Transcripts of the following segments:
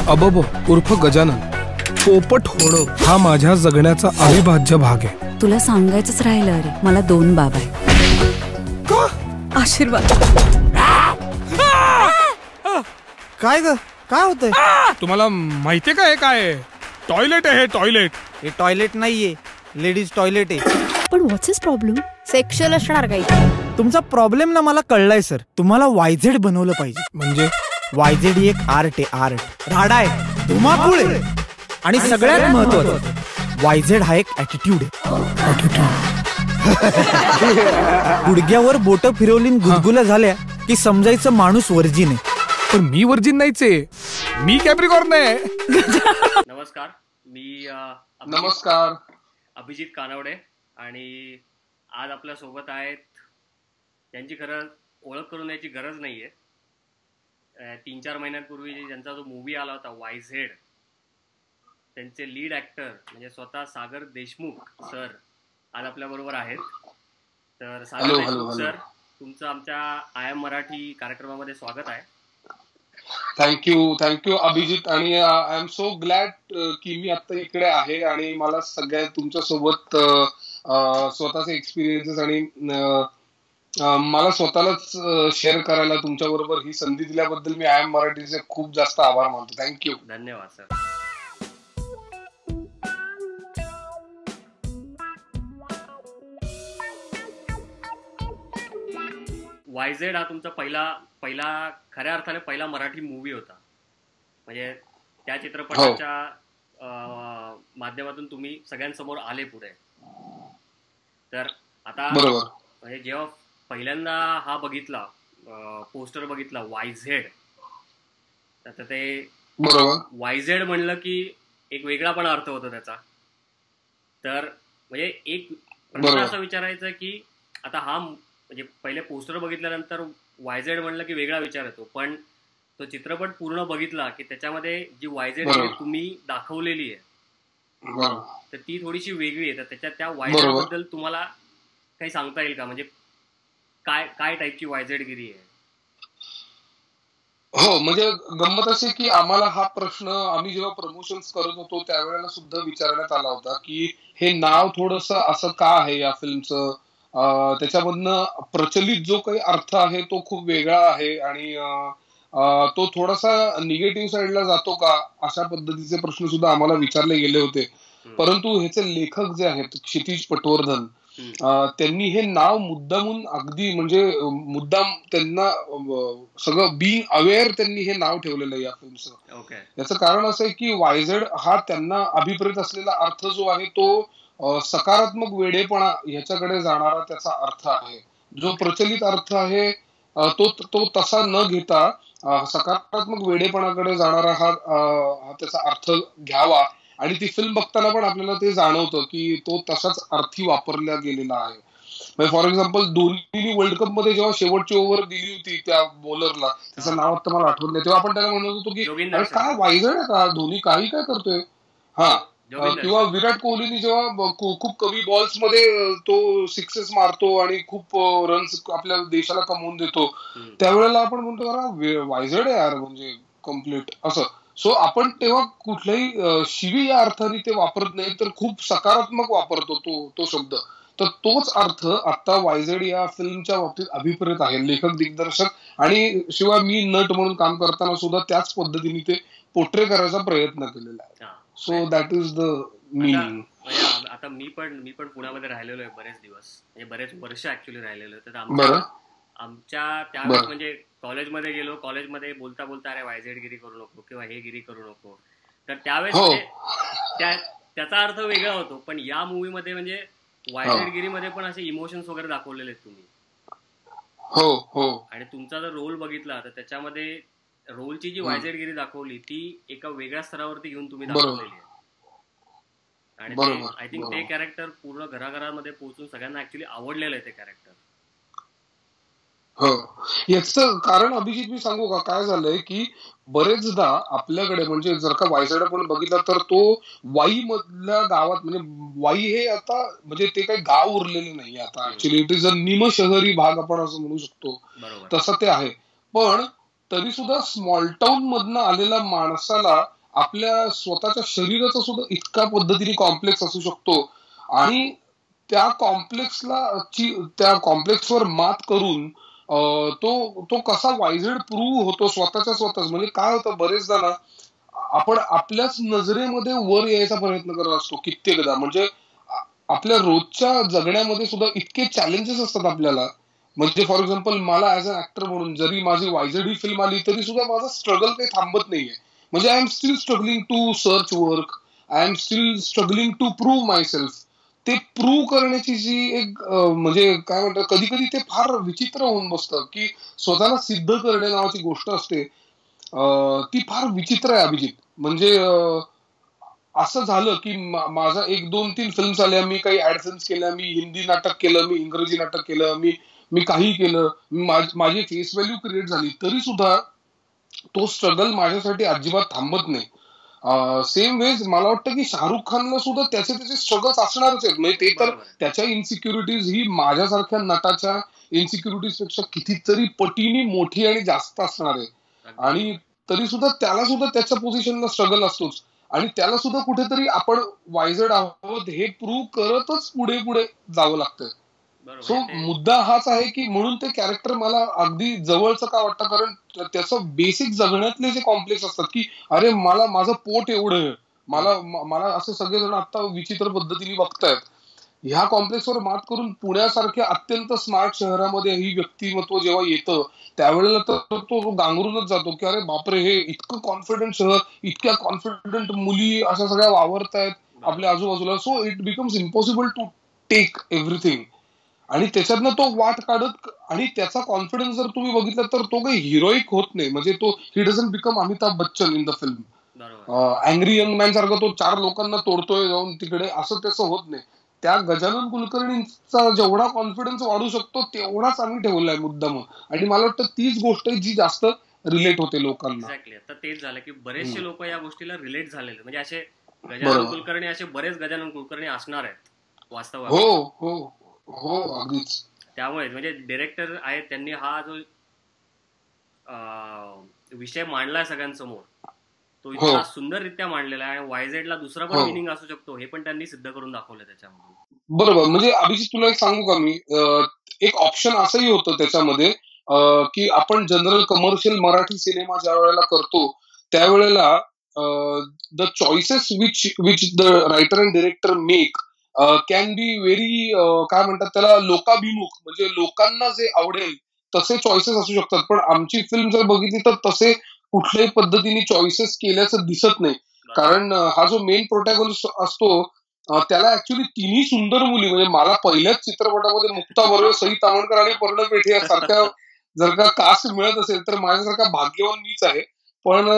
अबब उर्फ गजानन, पोपट होणं हा माझ्या जगण्याचा अविभाज्य भाग आहे. तुला सांगायचंच राहिलं, अरे मला 2 बाबा आहेत. का? आशीर्वाद. काय ग, काय होतंय? तुम्हाला माहितीये का हे काय? टॉयलेट आहे हे, टॉयलेट. हे टॉयलेट नाहीये, लेडीज टॉयलेट आहे. पण व्हॉट्स इज प्रॉब्लेम? सेक्शुअल असणार काही? तुमचा प्रॉब्लेम ना मला कळलाय सर. तुम्हाला वायझेड बनवलं पाहिजे. म्हणजे वायझेड ही एक आर्ट आहे, आर्ट. राडा आहे, धुमाकूळ आहे, आणि सगळ्यात महत्वाचं वायझेड हा एक ऍटिट्यूड आहे. गुडघ्यावर बोट फिरवली, गुदगुल्या झाल्या की समजायचं माणूस वर्जिन आहे. पण मी वर्जिन नाहीच आहे, मी कॅप्रिकॉर्न आहे. नमस्कार, मी नमस्कार, अभिजित कानवडे. आणि आज आपल्या सोबत आहेत त्यांची खरं ओळख करून द्यायची गरज नाहीये. 3-4 महिन्यांपूर्वी ज्यांचा जो मूवी आला होता वायझेड, त्यांचे लीड ऍक्टर म्हणजे स्वतः सागर देशमुख सर आज आपल्या बरोबर आहेत. तर सागर देशमुख सर, तुमचं आमच्या आय एम मराठी कार्यक्रमामध्ये स्वागत आहे. थँक्यू अभिजित. आणि आय एम सो ग्लॅड की मी आता इकडे आहे आणि मला सगळ्या तुमच्या सोबत स्वतःचे एक्सपिरियन्सेस आणि मला स्वतःलाच शेअर करायला तुमच्या बरोबर ही संधी दिल्याबद्दल मी आय एम मराठीचे खूप जास्त आभार मानतो. थँक्यू. धन्यवाद सर. वायझेड हा तुमचा पहिला खऱ्या अर्थाने पहिला मराठी मूवी होता. म्हणजे त्या चित्रपटाच्या माध्यमातून तुम्ही सगळ्यांसमोर आले पुढे. तर आता म्हणजे जेव्हा पहिल्यांदा हा बघितला, पोस्टर बघितला वायझेड, तर ते वायझेड म्हणलं की एक वेगळा पण अर्थ होता त्याचा. तर म्हणजे एक प्रश्न असा विचारायचा की आता हा म्हणजे पहिले पोस्टर बघितल्यानंतर वायझेड म्हणलं की वेगळा विचार येतो, पण तो चित्रपट पूर्ण बघितला की त्याच्यामध्ये जी वायझेड तुम्ही दाखवलेली आहे तर ती थोडीशी वेगळी आहे. तर त्याच्यात त्या वायझेड बद्दल तुम्हाला काही सांगता येईल का? म्हणजे काय टाईपची वायझेडगिरी आहे? हो, म्हणजे गंमत अशी की आम्हाला हा प्रश्न आम्ही जेव्हा प्रमोशन्स करत होतो त्यावेळेला सुद्धा विचारण्यात आला होता की हे नाव थोडस असं का आहे या फिल्मचं. त्याच्यामधनं प्रचलित जो काही अर्थ आहे तो खूप वेगळा आहे आणि तो थोडासा निगेटिव्ह साईडला जातो का, अशा पद्धतीचे प्रश्न सुद्धा आम्हाला विचारले गेले होते. परंतु ह्याचे लेखक जे आहेत क्षितिज पटवर्धन, त्यांनी हे नाव मुद्दामून अगदी म्हणजे मुद्दाम त्यांना सगळं बीइंग अवेअर त्यांनी हे नाव ठेवलेलं आहे या फिल्मचं. याचं कारण असं आहे की वायझेड हा त्यांना अभिप्रेत असलेला अर्थ जो आहे तो सकारात्मक वेडेपणा ह्याच्याकडे जाणारा त्याचा अर्थ आहे. जो प्रचलित अर्थ आहे तो तसा न घेता सकारात्मक वेडेपणाकडे जाणारा हा त्याचा अर्थ घ्यावा. आणि ती फिल्म बघताना पण आपल्याला ते जाणवतं की तो तसाच अर्थी वापरला गेलेला आहे. फॉर एक्झाम्पल धोनीने वर्ल्ड कप मध्ये जेव्हा शेवटची ओव्हर दिली होती त्या बॉलरला, त्याचं नाव आता मला आठवत नाही, तेव्हा आपण त्याला म्हणत होतो की काय वायझेड आहे का, धोनी काही काय करतोय. हा, किंवा विराट कोहलीने जेव्हा खूप कमी बॉल्स मध्ये तो सिक्सेस मारतो आणि खूप रन्स आपल्या देशाला कमवून देतो, त्यावेळेला आपण म्हणतो वायझेड आहे यार, म्हणजे कम्प्लीट असं. सो आपण तेव्हा कुठल्याही शिवी या अर्थाने ते वापरत नाही, तर खूप सकारात्मक वापरतो तो शब्द. तर तोच अर्थ आता वायझेड या फिल्मच्या बाबतीत अभिप्रेत आहे. लेखक, दिग्दर्शक आणि शिवाय मी नट म्हणून काम करताना सुद्धा त्याच पद्धतीने ते पोर्ट्रे करायचा प्रयत्न केलेला आहे. So that is the meaning. आता मी पण पुण्यामध्ये राहिलेलो आहे बरेच दिवस, म्हणजे बरेच वर्ष ऍक्च्युअली राहिलेलो आहे. तर आमच्या त्यावेळेस म्हणजे कॉलेजमध्ये गेलो, कॉलेजमध्ये बोलता बोलता अरे वायझेडगिरी करू नको किंवा हे गिरी करू नको, तर त्यावेळेस त्याचा अर्थ वेगळा होतो. पण या मूवी मध्ये म्हणजे वायझेडगिरीमध्ये पण असे इमोशन्स वगैरे दाखवलेले आहेत तुम्ही. आणि तुमचा जर रोल बघितला तर त्याच्यामध्ये रोलची जी वायझेडगिरी दाखवली ती एका वेगळ्या स्तरावरती घेऊन तुम्ही दाखवलेली आहे. आणि आय थिंक ते कॅरेक्टर पूर्ण घराघरामध्ये पोहोचून सगळ्यांना ऍक्च्युली आवडलेलं आहे ते कॅरेक्टर. हो, याचं कारण अभिजित मी सांगू का, काय झालंय की बरेचदा आपल्याकडे म्हणजे जर का वायझेड आपण बघितला तर तो वाई मधल्या गावात, म्हणजे वाई हे आता म्हणजे ते काही गाव उरलेले नाही आता, ऍक्च्युली इट इज अ निमशहरी भाग आपण असं म्हणू शकतो, तसं ते आहे. पण तरी सुद्धा स्मॉल टाउन मधनं आलेल्या माणसाला आपल्या स्वतःच्या शरीराचा सुद्धा इतका पद्धतीने कॉम्प्लेक्स असू शकतो आणि त्या कॉम्प्लेक्सवर मात करून तो कसा वायझेड प्रूव्ह होतो स्वतःच. म्हणजे काय होतं बरेचदा ना आपण आपल्याच नजरेमध्ये वर यायचा प्रयत्न करत असतो कित्येकदा. म्हणजे आपल्या रोजच्या जगण्यामध्ये सुद्धा इतके चॅलेंजेस असतात आपल्याला. म्हणजे फॉर एक्झाम्पल मला ऍज अ ऍक्टर म्हणून जरी माझी वायझेड ही फिल्म आली तरी सुद्धा माझा स्ट्रगल काही थांबत नाहीये. म्हणजे I am still struggling to search work, I am still struggling to prove myself. ते प्रूव्ह करण्याची जी एक म्हणजे काय म्हणतात कधी कधी ते फार विचित्र होऊन बसतं की स्वतःला सिद्ध करणे नावाची गोष्ट असते ती फार विचित्र आहे अभिजित. म्हणजे असं झालं की माझा 1-2-3 फिल्म्स आल्या, मी काही ऍड फिल्म्स केल्या, मी हिंदी नाटक केलं, मी इंग्रजी नाटक केलं, मी काही केलं, माझी फेस व्हॅल्यू क्रिएट झाली, तरी सुद्धा तो स्ट्रगल माझ्यासाठी अजिबात थांबत नाही. सेम वेज मला वाटतं की शाहरुख खानला सुद्धा त्याचे स्ट्रगल्स असणारच आहेत. म्हणजे ते तर त्याच्या इन्सिक्युरिटीज ही माझ्यासारख्या नटाच्या इन्सिक्युरिटीज पेक्षा कितीतरी पटीने मोठी आणि जास्त असणार आहे. आणि तरी सुद्धा त्याला सुद्धा त्याच्या पोझिशनला स्ट्रगल असतोच आणि त्याला सुद्धा कुठेतरी आपण वायझेड आहोत हे प्रूव्ह करतच पुढे पुढे जावं लागतं. सो मुद्दा हाच आहे की म्हणून ते कॅरेक्टर मला अगदी जवळचं का वाटतं, कारण त्याचं बेसिक जगण्यातले जे कॉम्प्लेक्स असतात की अरे मला माझं पोट एवढं, मला असं सगळेजण आता विचित्र पद्धतीने बघतायत. ह्या कॉम्प्लेक्सवर मात करून पुण्यासारख्या अत्यंत स्मार्ट शहरामध्ये ही व्यक्तिमत्व जेव्हा येतं त्यावेळेला तर तो गांगरूनच जातो की अरे बापरे हे इतकं कॉन्फिडंट शहर, इतक्या कॉन्फिडंट मुली अशा सगळ्या वावरतायत आपल्या आजूबाजूला. So it becomes impossible to take everything. आणि त्याच्यातनं तो वाट काढत आणि त्याचा कॉन्फिडन्स जर तुम्ही बघितलं तर तो काही हिरोईक होत नाही. म्हणजे तो he doesn't become Amitabh Bachchan in the film. Angry young man सारखं तो 4 लोकांना तोडतोय जाऊन तिकडे, असं त्याचं होत नाही. त्या गजानन कुलकर्णींचा जेवढा कॉन्फिडन्स वाढू शकतो तेवढाच आम्ही ठेवलाय मुद्दाम. आणि मला वाटतं तीच गोष्ट जी जास्त रिलेट होते लोकांना. एक्झॅक्टली. आता तेच झालं की बरेचसे लोक या गोष्टीला रिलेट झालेले. म्हणजे असे गजानन कुलकर्णी, असे बरेच गजानन कुलकर्णी असणार आहेत वास्तवात. हो हो हो अगदीच. त्यामुळे म्हणजे डिरेक्टर आहेत त्यांनी हा जो विषय मांडलाय सगळ्यांसमोर तो इतका सुंदररित्या मांडलेला आहे. वायझेडला दुसरा पण मिनिंग असू शकतो हे पण त्यांनी सिद्ध करून दाखवलं त्याच्यामध्ये. बरोबर. म्हणजे अभिजित तुला एक सांगू का मी, एक ऑप्शन असंही होतं त्याच्यामध्ये की आपण जनरल कमर्शियल मराठी सिनेमा ज्या वेळेला करतो त्यावेळेला the choices which the writer and director make can be very काय म्हणतात त्याला लोकाभिमुख. म्हणजे लोकांना जे आवडेल तसे चॉईसेस असू शकतात. पण आमची फिल्म जर बघितली तर तसे कुठल्याही पद्धतीने चॉईसेस केल्याचं दिसत नाही. कारण हा जो मेन प्रोटॅगॉनिस्ट असतो त्याला ऍक्च्युली तिन्ही सुंदर मुली, म्हणजे मला पहिल्याच चित्रपटामध्ये मुक्ता बर्वे, सई तावणकर आणि पर्ण पेठे यासारख्या जर का कास्ट मिळत असेल तर माझ्यासारखा भाग्यवान मीच आहे. पण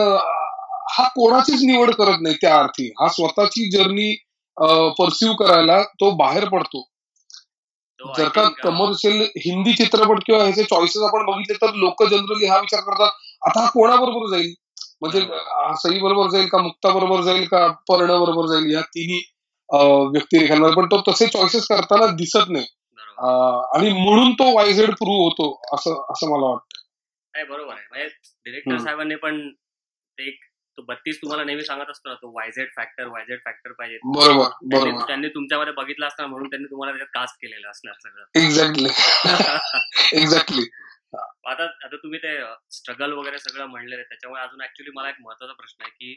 हा कोणाचीच निवड करत नाही. त्या अर्थी हा स्वतःची जर्नी परस्यू करायला तो बाहेर पडतो. जर का कमर्शियल हिंदी चित्रपट किंवा ह्याचे चॉईसेस आपण बघितले तर लोक जनरली हा विचार करतात आता हा कोणाबरोबर जाईल, म्हणजे सई बरोबर जाईल का, मुक्ता बरोबर जाईल का, पर्ण बरोबर जाईल, या तिन्ही व्यक्तिरेखांवर. पण तो तसे चॉईसेस करताना दिसत नाही आणि म्हणून तो वायझेड प्रूव्ह होतो असं मला वाटतं. नाही बरोबर आहे. म्हणजे डिरेक्टर साहेबांनी पण ते तो 32 तुम्हाला नेहमी सांगत असतो ना, तो वायझेड फॅक्टर पाहिजे. बरोबर. त्यांनी तुमच्यामध्ये बघितलं असणार म्हणून त्यांनी तुम्हाला त्याच्यात कास्ट केलेलं असणार सगळं. एक्झॅक्टली. आता तुम्ही ते स्ट्रगल वगैरे सगळं म्हणलेलं आहे त्याच्यामुळे अजून ऍक्च्युली मला एक महत्वाचा प्रश्न आहे की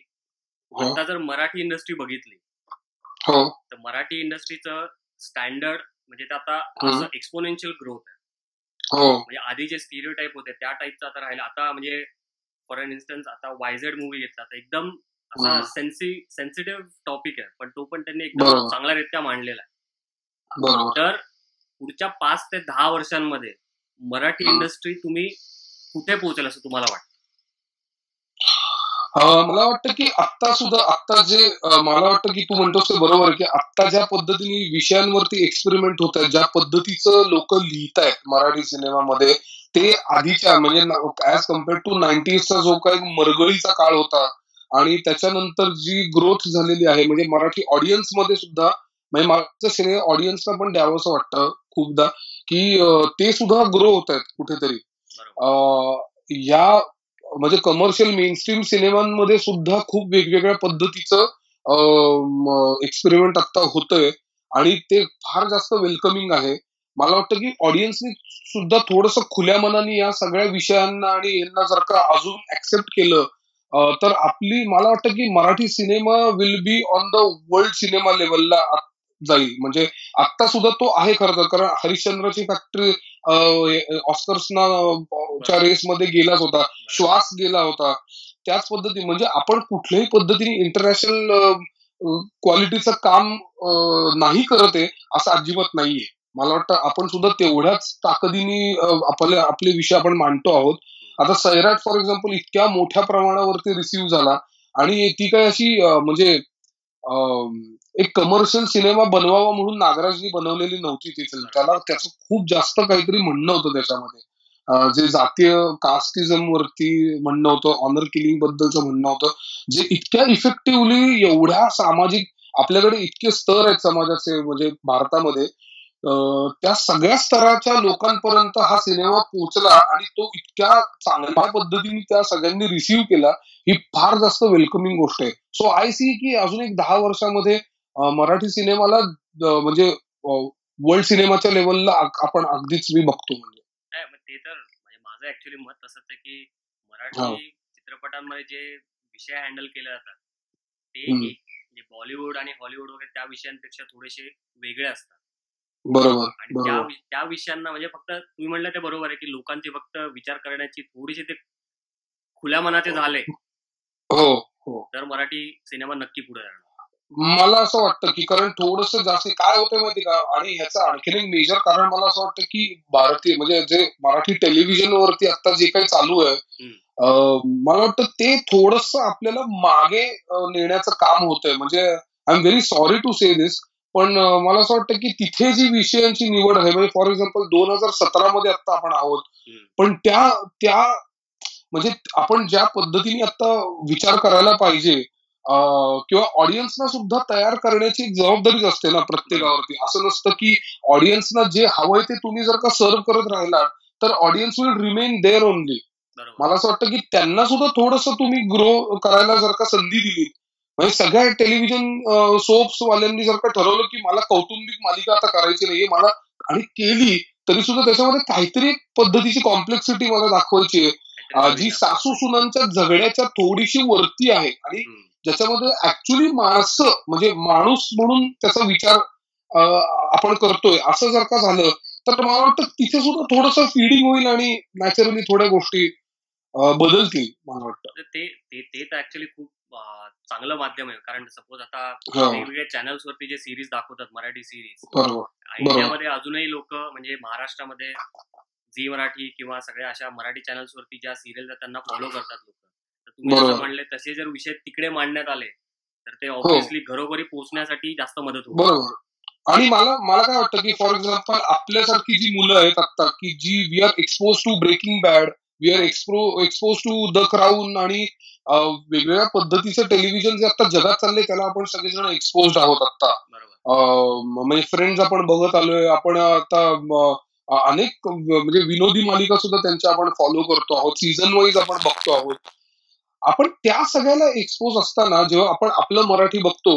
आता जर मराठी इंडस्ट्री बघितली तर मराठी इंडस्ट्रीचं स्टँडर्ड म्हणजे ते आता असं एक्सपोनेन्शियल ग्रोथ आहे. म्हणजे आधी जे स्टिरियोटाईप होते त्या टाईपचं आता राहिलं. आता म्हणजे फॉर एन इन्स्टन्स आता वायझेड मूवी घेतला तर एकदम असा सेन्सिटिव्ह टॉपिक आहे पण तो पण त्यांनी एकदम चांगल्यारित्या मांडलेला आहे. तर पुढच्या 5 ते 10 वर्षांमध्ये मराठी इंडस्ट्री तुम्ही कुठे पोहोचेल असं तुम्हाला वाटतं? मला वाटतं की आत्ता जे मला वाटतं की तू म्हणतोस ते बरोबर की आत्ता ज्या पद्धतीने विषयांवरती एक्सपेरिमेंट होत आहेत, ज्या पद्धतीचं लोक लिहितायत मराठी सिनेमामध्ये ते आधीच्या म्हणजे ऍज कम्पेअर टू 90sचा जो काही मरगळीचा काळ होता आणि त्याच्यानंतर जी ग्रोथ झालेली आहे म्हणजे मराठी ऑडियन्स मध्ये सुद्धा, म्हणजे माझं सिनेमा ऑडियन्सला पण द्यावं असं वाटतं खूपदा की ते सुद्धा ग्रो होत आहेत कुठेतरी. या म्हणजे कमर्शियल मेनस्ट्रीम सिनेमांमध्ये सुद्धा खूप वेगवेगळ्या पद्धतीचं एक्सपेरिमेंट आता होतंय आणि ते फार जास्त वेलकमिंग आहे. मला वाटतं की ऑडियन्सनी सुद्धा थोडंसं खुल्या मनाने या सगळ्या विषयांना आणि यांना जर का अजून ऍक्सेप्ट केलं तर मला वाटतं की Marathi cinema will be on the world cinema लेवलला जाईल. म्हणजे आता सुद्धा तो आहे खरं तर, कारण हरिश्चंद्रची फॅक्टरी ऑस्कर्सना च्या रेसमध्ये गेलाच होता, श्वास गेला होता. त्याच पद्धती म्हणजे आपण कुठल्याही पद्धतीने इंटरनॅशनल क्वालिटीचं काम नाही करत आहे असं अजिबात नाहीये. मला वाटतं आपण सुद्धा तेवढ्याच ताकदीने आपले विषय आपण मांडतो आहोत. आता सैराट फॉर एक्झाम्पल इतक्या मोठ्या प्रमाणावरती रिसीव्ह झाला आणि ती काय अशी म्हणजे एक कमर्शियल सिनेमा बनवावा म्हणून नागराजनी बनवलेली नव्हती ती फिल्म. त्याचं खूप जास्त काहीतरी म्हणणं होतं त्याच्यामध्ये. जे जातीय कास्टिझम वरती म्हणणं होतं, ऑनर किलिंग बद्दलचं म्हणणं होतं, जे इतक्या इफेक्टिव्हली एवढ्या सामाजिक आपल्याकडे इतके स्तर आहेत समाजाचे म्हणजे भारतामध्ये त्या सगळ्या स्तराच्या लोकांपर्यंत हा सिनेमा पोहोचला आणि तो इतक्या चांगल्या पद्धतीने त्या सगळ्यांनी रिसीव्ह केला, ही फार जास्त वेलकमिंग गोष्ट आहे. सो आय सी की अजून एक 10 वर्षामध्ये मराठी सिनेमाला म्हणजे वर्ल्ड सिनेमाच्या लेवलला आपण अगदीच मी बघतो. म्हणजे ते तर म्हणजे माझं ऍक्च्युली मत तसंच आहे की मराठी चित्रपटांमध्ये जे विषय हँडल केले जातात ते म्हणजे बॉलिवूड आणि हॉलिवूड वगैरे त्या विषयांपेक्षा थोडेसे वेगळे असतात. बरोबर. आणि त्या विषयांना म्हणजे फक्त तुम्ही म्हणलं ते बरोबर आहे की लोकांची फक्त विचार करण्याची थोडीशी ते खुल्या मनाचे झाले तर मराठी सिनेमा नक्की पुढे जाणार. मला असं वाटतं की कारण थोडंसं जास्त काय होतं माहिती का, आणि ह्याचं आणखीन एक मेजर कारण मला असं वाटतं की भारतीय म्हणजे जे मराठी टेलिव्हिजन वरती आता जे काही चालू आहे मला वाटतं ते थोडंसं आपल्याला मागे नेण्याचं काम होतंय. म्हणजे I am very sorry to say this, पण मला असं वाटतं की तिथे जी विषयांची निवड आहे म्हणजे फॉर एक्झाम्पल 2017 मध्ये आता आपण आहोत, पण त्या म्हणजे आपण ज्या पद्धतीने आता विचार करायला पाहिजे किंवा ऑडियन्सना सुद्धा तयार करण्याची एक जबाबदारीच असते ना प्रत्येकावरती. असं नसतं की ऑडियन्सना जे हवंय ते तुम्ही जर का सर्व्ह करत राहिलात तर audience will remain there only. मला असं वाटतं की त्यांना सुद्धा थोडंसं तुम्ही ग्रो करायला जर का संधी दिली, म्हणजे सगळ्या टेलिव्हिजन सोप्स वाल्यांनी जर का ठरवलं की मला कौटुंबिक मालिका आता करायची नाहीये मला, आणि केली तरी सुद्धा त्याच्यामध्ये काहीतरी पद्धतीची कॉम्प्लेक्सिटी मला दाखवायची आहे जी सासू सुनांच्या झगड्याच्या थोडीशी वरती आहे आणि ज्याच्यामध्ये ऍक्च्युली माणसं म्हणजे माणूस म्हणून त्याचा विचार आपण करतोय असं जर का झालं तर मला वाटतं तिथे सुद्धा थोडंसं फीडिंग होईल आणि नॅचरली थोड्या गोष्टी बदलतील. मला वाटतं ते तर ऍक्च्युली खूप चांगलं माध्यम आहे. कारण सपोज आता वेगवेगळ्या चॅनल्स वरती जे सिरीज दाखवतात मराठी सिरीज, इंडियामध्ये अजूनही लोक म्हणजे महाराष्ट्रामध्ये झी मराठी किंवा सगळ्या अशा मराठी चॅनल्स वरती ज्या सिरियल त्यांना फॉलो करतात लोक. तर तुम्ही असं म्हणले तसे जर विषय तिकडे मांडण्यात आले तर ते ऑब्व्हियसली घरोघरी पोहोचण्यासाठी जास्त मदत होईल. बरोबर. आणि मला काय वाटतं की फॉर एक्झाम्पल आपल्यासारखी जी मुलं आहेत आता की जी we are expose to breaking bad, we are expose to the crown आणि वेगवेगळ्या पद्धतीचं टेलिव्हिजन जे आता जगात चाललंय त्याला आपण सगळेजण एक्सपोज आहोत आता. म्हणजे फ्रेंड्स आपण बघत आलोय, आपण आता अनेक म्हणजे विनोदी मालिका सुद्धा त्यांच्या आपण फॉलो करतो आहोत, सीझन वाईज आपण बघतो आहोत. आपण त्या सगळ्याला एक्सपोज असताना जेव्हा आपण आपलं मराठी बघतो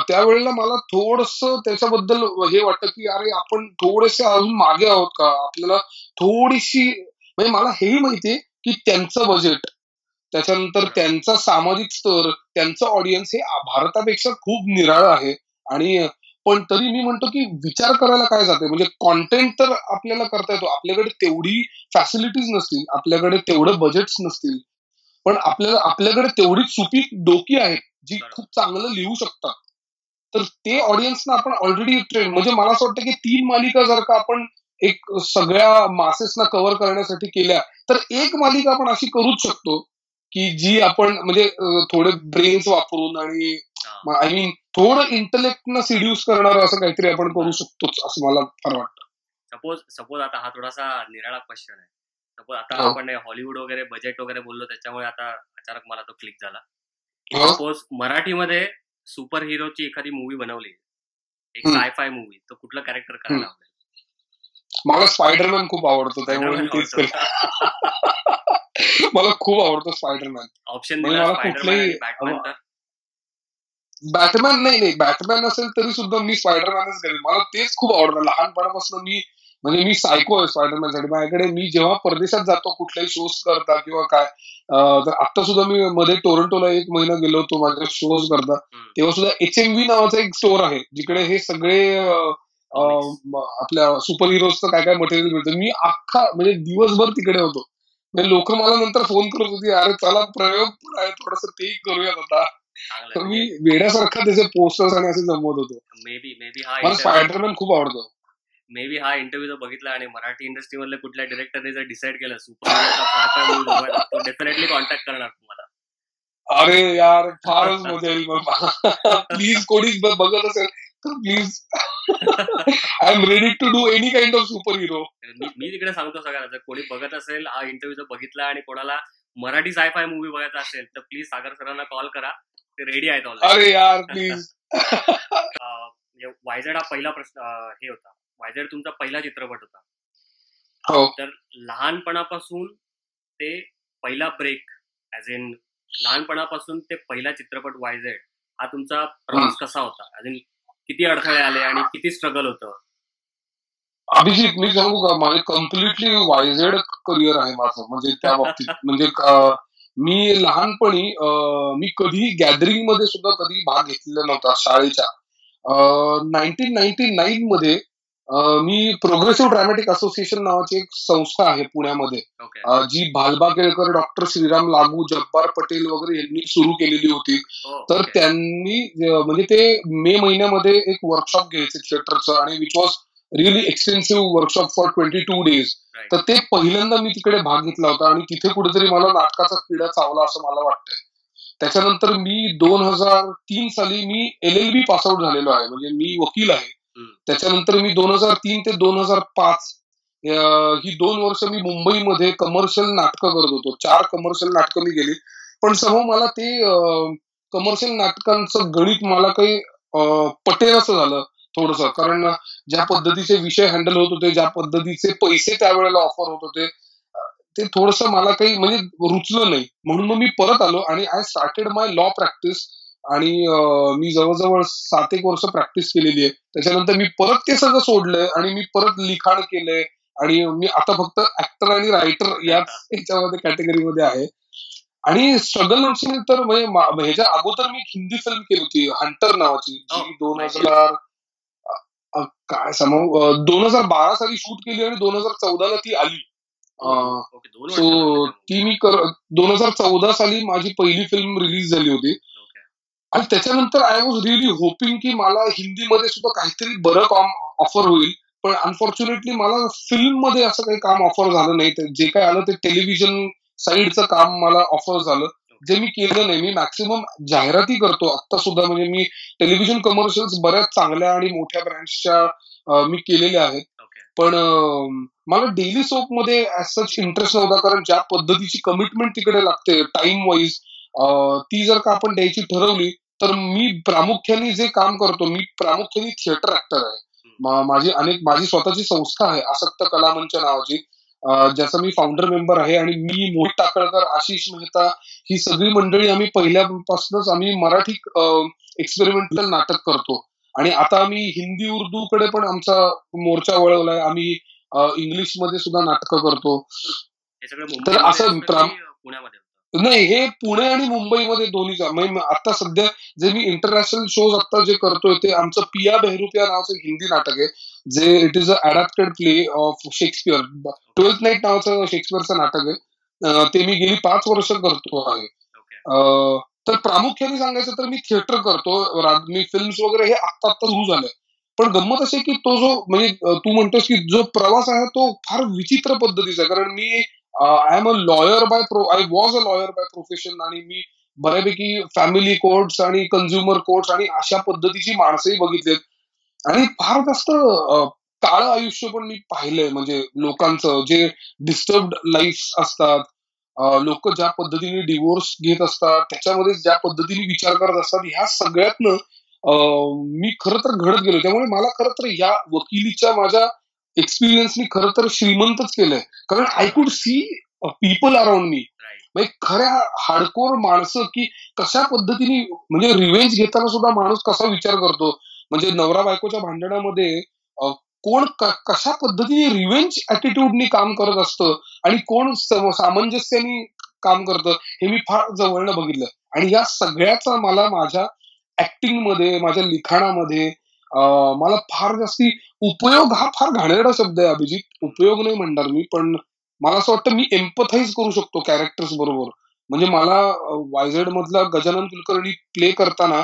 त्यावेळेला मला थोडंसं त्याच्याबद्दल हे वाटतं की अरे आपण थोडेसे अजून मागे आहोत का, आपल्याला थोडीशी म्हणजे मला हेही माहितीये की त्यांचं बजेट, त्याच्यानंतर त्यांचा सामाजिक स्तर, त्यांचं ऑडियन्स हे भारतापेक्षा खूप निराळं आहे. आणि पण तरी मी म्हणतो की विचार करायला काय जाते, म्हणजे कॉन्टेंट तर आपल्याला करता येतो, आपल्याकडे तेवढी फॅसिलिटीज नसतील, आपल्याकडे तेवढं बजेट्स नसतील, पण आपल्याकडे तेवढी सुपीक डोकी आहेत जी खूप चांगलं लिहू शकतात. तर ते ऑडियन्सना आपण ऑलरेडी ट्रेन, म्हणजे मला असं वाटतं की 3 मालिका जर का आपण एक सगळ्या मासेसना कव्हर करण्यासाठी केल्या तर एक मालिका आपण अशी करूच शकतो की जी आपण म्हणजे थोडे ब्रेन्स वापरून आणि आय मीन थोडं इंटलेक्टनं सिड्यूस करणारं असं काहीतरी आपण करू शकतोच असं मला फार वाटतं. सपोज आता हा थोडासा निराळा क्वेश्चन आहे. सपोज आता आपण हॉलिवूड वगैरे बजेट वगैरे बोललो त्याच्यामुळे आता अचानक मला तो क्लिक झाला. सपोज मराठीमध्ये सुपर हिरोची एखादी मूवी बनवली, एक साय-फाय मूवी, तर कुठलं कॅरेक्टर करायला आवडेल? मला स्पायडरमॅन खूप आवडतो त्यामुळे मला खूप आवडतो स्पायडरमॅन. ऑप्शन म्हणजे दिला मला स्पायडरमॅन कुठलंही आणि बॅटमॅन तर बॅटमॅन नाही, बॅटमॅन असेल तरी सुद्धा मी स्पायडरमॅनच करेन. मला तेच खूप आवडतं लहानपणापासून. म्हणजे मी सायको आहे स्पायडरमॅनसाठी. माझ्याकडे मी जेव्हा परदेशात जातो कुठल्याही शोज करता किंवा काय, तर आता सुद्धा मी मध्ये टोरंटोला 1 महिना गेलो होतो माझ्या शोज करता. तेव्हा सुद्धा HMV नावाचा एक स्टोअर आहे जिकडे हे सगळे आपल्या सुपर हिरोजचं काय काय मटेरियल मिळतं. मी अख्खा म्हणजे दिवसभर तिकडे होतो. म्हणजे लोक मला नंतर फोन करत होती, अरे चला प्रयोग पण आहे थोडस तेही करूयात आता. चांगलं तर मी म्हणजे वेड्यासारखा त्याचे पोस्टर्स आणि असे जमवत होतो. मे बी मला स्पायडरमॅन खूप आवडतो. हा इंटरव्ह्यू जर बघितला आणि मराठी इंडस्ट्री मधल्या कुठल्या डिरेक्टरने जर डिसाईड केलं सुपर डेफिनेटली कॉन्टॅक्ट करणार तुम्हाला. अरे यार फारच मजा येईल मला. प्लीज कोणी बघत असेल तर please, I am ready to do any kind of super hero. मी तिकडे सांगतो सगळ्यांना, जर कोणी बघत असेल हा इंटरव्ह्यू जर बघितला आणि कोणाला मराठी सायफाय मूवी बघायचा असेल तर प्लीज सागर सरांना कॉल करा, ते रेडी आहेत ऑलरेडी. अरे यार प्लीज. वायझेड हा पहिला प्रश्न हे होता. वायझेड तुमचा पहिला चित्रपट होता. हो. तर लहानपणापासून ते पहिला ब्रेक, ऍज इन लहानपणापासून ते पहिला चित्रपट वायझेड हा तुमचा प्रवास कसा होता? ऍज इन किती अडथळे आले आणि किती स्ट्रगल होतं? अभिजित मी सांगू का, माझे कम्प्लिटली वायझेड करिअर आहे माझं. म्हणजे त्या बाबतीत म्हणजे मी लहानपणी मी कधी गॅदरिंग मध्ये सुद्धा कधी भाग घेतलेला नव्हता शाळेच्या. 1999 मध्ये मी प्रोग्रेसिव्ह ड्रॅमॅटिक असोसिएशन नावाची एक संस्था आहे पुण्यामध्ये, जी भालबा केळकर, डॉक्टर श्रीराम लागू, जब्बार पटेल वगैरे यांनी सुरू केलेली होती. तर त्यांनी म्हणजे ते मे महिन्यामध्ये एक वर्कशॉप घ्यायचे थिएटरचं, आणि which was really extensive workshop for 22 days. तर ते पहिल्यांदा मी तिकडे भाग घेतला होता आणि तिथे कुठेतरी मला नाटकाचा किडा चावला असं मला वाटतंय. त्याच्यानंतर मी 2003 साली मी LLB पासआउट झालेलो आहे, म्हणजे मी वकील आहे. त्याच्यानंतर मी 2003 ते 2005 ही 2 वर्ष मी मुंबईमध्ये कमर्शियल नाटकं करत होतो. 4 कमर्शियल नाटकं मी गेली. पण समोर मला ते कमर्शियल नाटकांचं गणित मला काही पटेल असं झालं थोडंसं, कारण ज्या पद्धतीचे विषय हँडल होत होते, ज्या पद्धतीचे पैसे त्यावेळेला ऑफर होत होते, ते थोडंसं मला काही म्हणजे रुचलं नाही. म्हणून मग मी परत आलो आणि I started my law practice. आणि मी जवळजवळ 7-1 वर्ष प्रॅक्टिस केलेली आहे. त्याच्यानंतर मी परत ते सगळं सोडलंय आणि मी परत लिखाण केलंय, आणि मी आता फक्त ऍक्टर आणि रायटर याच ह्याच्यामध्ये कॅटेगरीमध्ये आहे. आणि स्ट्रगल म्हणशील तर म्हणजे ह्याच्या अगोदर मी एक हिंदी फिल्म केली होती हंटर नावाची, जी 2000 काय सांगू 2012 साली शूट केली आणि 2014ला ती आली. सो ती मी 2014 साली माझी पहिली फिल्म रिलीज झाली होती. आणि त्याच्यानंतर आय वॉज रिअली होपिंग की मला हिंदीमध्ये सुद्धा काहीतरी बरं काम ऑफर होईल. पण अनफॉर्च्युनेटली मला फिल्म मध्ये असं काही काम ऑफर झालं नाही. जे काय आलं ते टेलिव्हिजन साईडचं काम मला ऑफर झालं, जे मी केलं नाही. मी मॅक्सिमम जाहिराती करतो आता सुद्धा, म्हणजे मी टेलिव्हिजन कमर्शियल्स बऱ्याच चांगल्या आणि मोठ्या ब्रँड्सच्या मी केलेल्या आहेत. पण मला डेली सोप मध्ये ऍज सच इंटरेस्ट नव्हता, कारण ज्या पद्धतीची कमिटमेंट तिकडे लागते टाइम वाईज, ती जर का आपण द्यायची ठरवली तर मी प्रामुख्याने जे काम करतो, मी प्रामुख्याने थिएटर ऍक्टर आहे. माझी स्वतःची संस्था आहे आसक्त कलामंच नावाची, ज्याचा मी फाउंडर मेंबर आहे. आणि मी, मोहित टाकळकर, आशिष मेहता, ही सगळी मंडळी आम्ही पहिल्यापासूनच आम्ही मराठी एक्सपेरिमेंटल नाटक करतो. आणि आता आम्ही हिंदी उर्दूकडे पण आमचा मोर्चा वळवलाय. आम्ही इंग्लिश मध्ये सुद्धा नाटकं करतो. तर असं पुण्यामध्ये नाही, हे पुणे आणि मुंबईमध्ये दोन्हीचा. म्हणजे आता सध्या जे मी इंटरनॅशनल शोज आता जे करतोय ते आमचं पिया बेहरूपिया नावाचं हिंदी नाटक आहे, जे it is a adapted play of Shakespeare. 12th night नावाचं शेक्सपियरचं नाटक आहे. ते मी गेली 5 वर्ष करतो आहे. तर प्रामुख्याने सांगायचं तर मी थिएटर करतो. मी फिल्म्स वगैरे हे आत्ता सुरू झालंय. पण गंमत अशी की तो जो म्हणजे तू म्हणतोस की जो प्रवास आहे तो फार विचित्र पद्धतीचा आहे. कारण मी I am a lawyer I was a lawyer by profession, आणि मी बऱ्यापैकी फॅमिली कोर्ट्स आणि कन्झ्युमर कोर्ट्स आणि अशा पद्धतीची माणसंही बघितलेत. आणि फार जास्त काळं आयुष्य पण मी पाहिलंय, म्हणजे लोकांचं जे डिस्टर्ब्ड लाईफ असतात, लोक ज्या पद्धतीने डिवोर्स घेत असतात, त्याच्यामध्ये ज्या पद्धतीने विचार करत असतात, ह्या सगळ्यातनं मी खरं तर घडत गेलो. त्यामुळे मला खरं तर या वकिलीच्या माझ्या एक्सपिरियन्सनी खरं तर श्रीमंतच केलंय. कारण I could see people around me. म्हणजे खऱ्या हार्डकोर माणसं की कशा पद्धतीने म्हणजे रिव्हेंज घेताना सुद्धा माणूस कसा विचार करतो, म्हणजे नवरा बायकोच्या भांडणामध्ये कोण कशा पद्धतीने रिव्हेंज ऍटिट्यूडनी काम करत असतं आणि कोण सामंजस्याने काम करतं हे मी फार जवळनं बघितलं. आणि या सगळ्याचा मला माझ्या ऍक्टिंग मध्ये, माझ्या लिखाणामध्ये मला फार जास्ती उपयोग, हा फार घाणेरडा शब्द आहे अभिजित, उपयोग नाही म्हणणार मी, पण मला असं वाटतं मी एम्पथाईज करू शकतो कॅरेक्टर्स बरोबर. म्हणजे मला वायझेड मधला गजानन कुलकर्णी प्ले करताना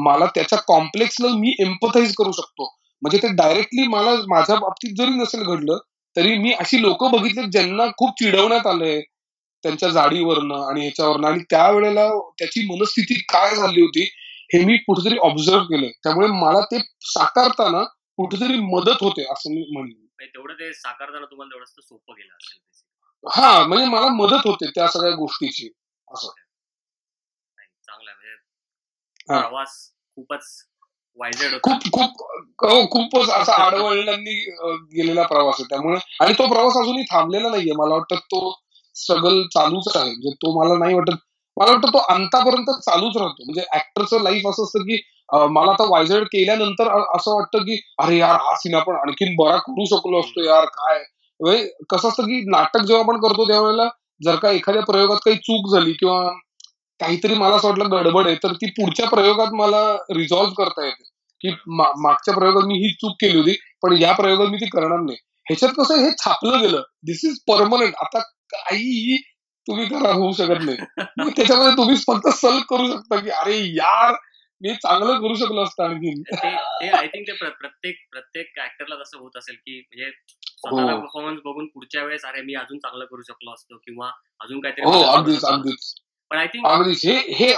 मला त्याच्या कॉम्प्लेक्सला मी एम्पथाईज करू शकतो. म्हणजे ते डायरेक्टली मला माझ्या बाबतीत जरी नसेल घडलं तरी मी अशी लोक बघितली ज्यांना खूप चिडवण्यात आलंय त्यांच्या जाडीवरनं आणि ह्याच्यावरनं, आणि त्यावेळेला त्याची मनस्थिती काय झाली होती हे मी कुठेतरी ऑब्झर्व केलंय. त्यामुळे मला ते साकारताना कुठेतरी मदत होते असं मी म्हणेन. तेवढं ते साकारताना तुम्हाला तेवढं सोपं गेलं असेल. हा, म्हणजे मला मदत होते त्या सगळ्या गोष्टीची असं. चांगलं आहे. म्हणजे प्रवास खूपच वायझेड होता. खूपच असा आडवळणांनी गेलेला प्रवास आहे. त्यामुळे आणि तो प्रवास अजूनही थांबलेला नाहीये. मला वाटतं तो स्ट्रगल चालूच आहे. म्हणजे तो मला नाही वाटत, मला वाटतं तो अंतापर्यंत चालूच राहतो. म्हणजे ऍक्टरचं लाईफ असं असतं की मला आता वायझेड केल्यानंतर असं वाटतं की अरे यार हा सीन आपण आणखीन बरा करू शकलो असतो यार. काय कसं असतं की नाटक जेव्हा आपण करतो त्यावेळेला जर का एखाद्या प्रयोगात काही चूक झाली किंवा काहीतरी मला असं वाटलं गडबड आहे तर ती पुढच्या प्रयोगात मला रिझॉल्व्ह करता येते की मागच्या प्रयोगात मी ही चूक केली होती पण या प्रयोगात मी ती करणार नाही. ह्याच्यात कसं हे छापलं गेलं, दिस इज परमनंट, आता काही तुम्ही करा होऊ शकत नाही. त्याच्यामध्ये तुम्ही फक्त सल्क करू शकता की अरे यार मी चांगलं करू शकलो असतं आणखी. ते आय थिंक ते प्रत्येक ऍक्टरला तसं होत असेल की म्हणजे स्वतःला परफॉर्मन्स बघून पुढच्या वेळेस अरे मी अजून चांगलं करू शकलो असतो किंवा अजून काहीतरी. अगदीच. पण आय थिंक हे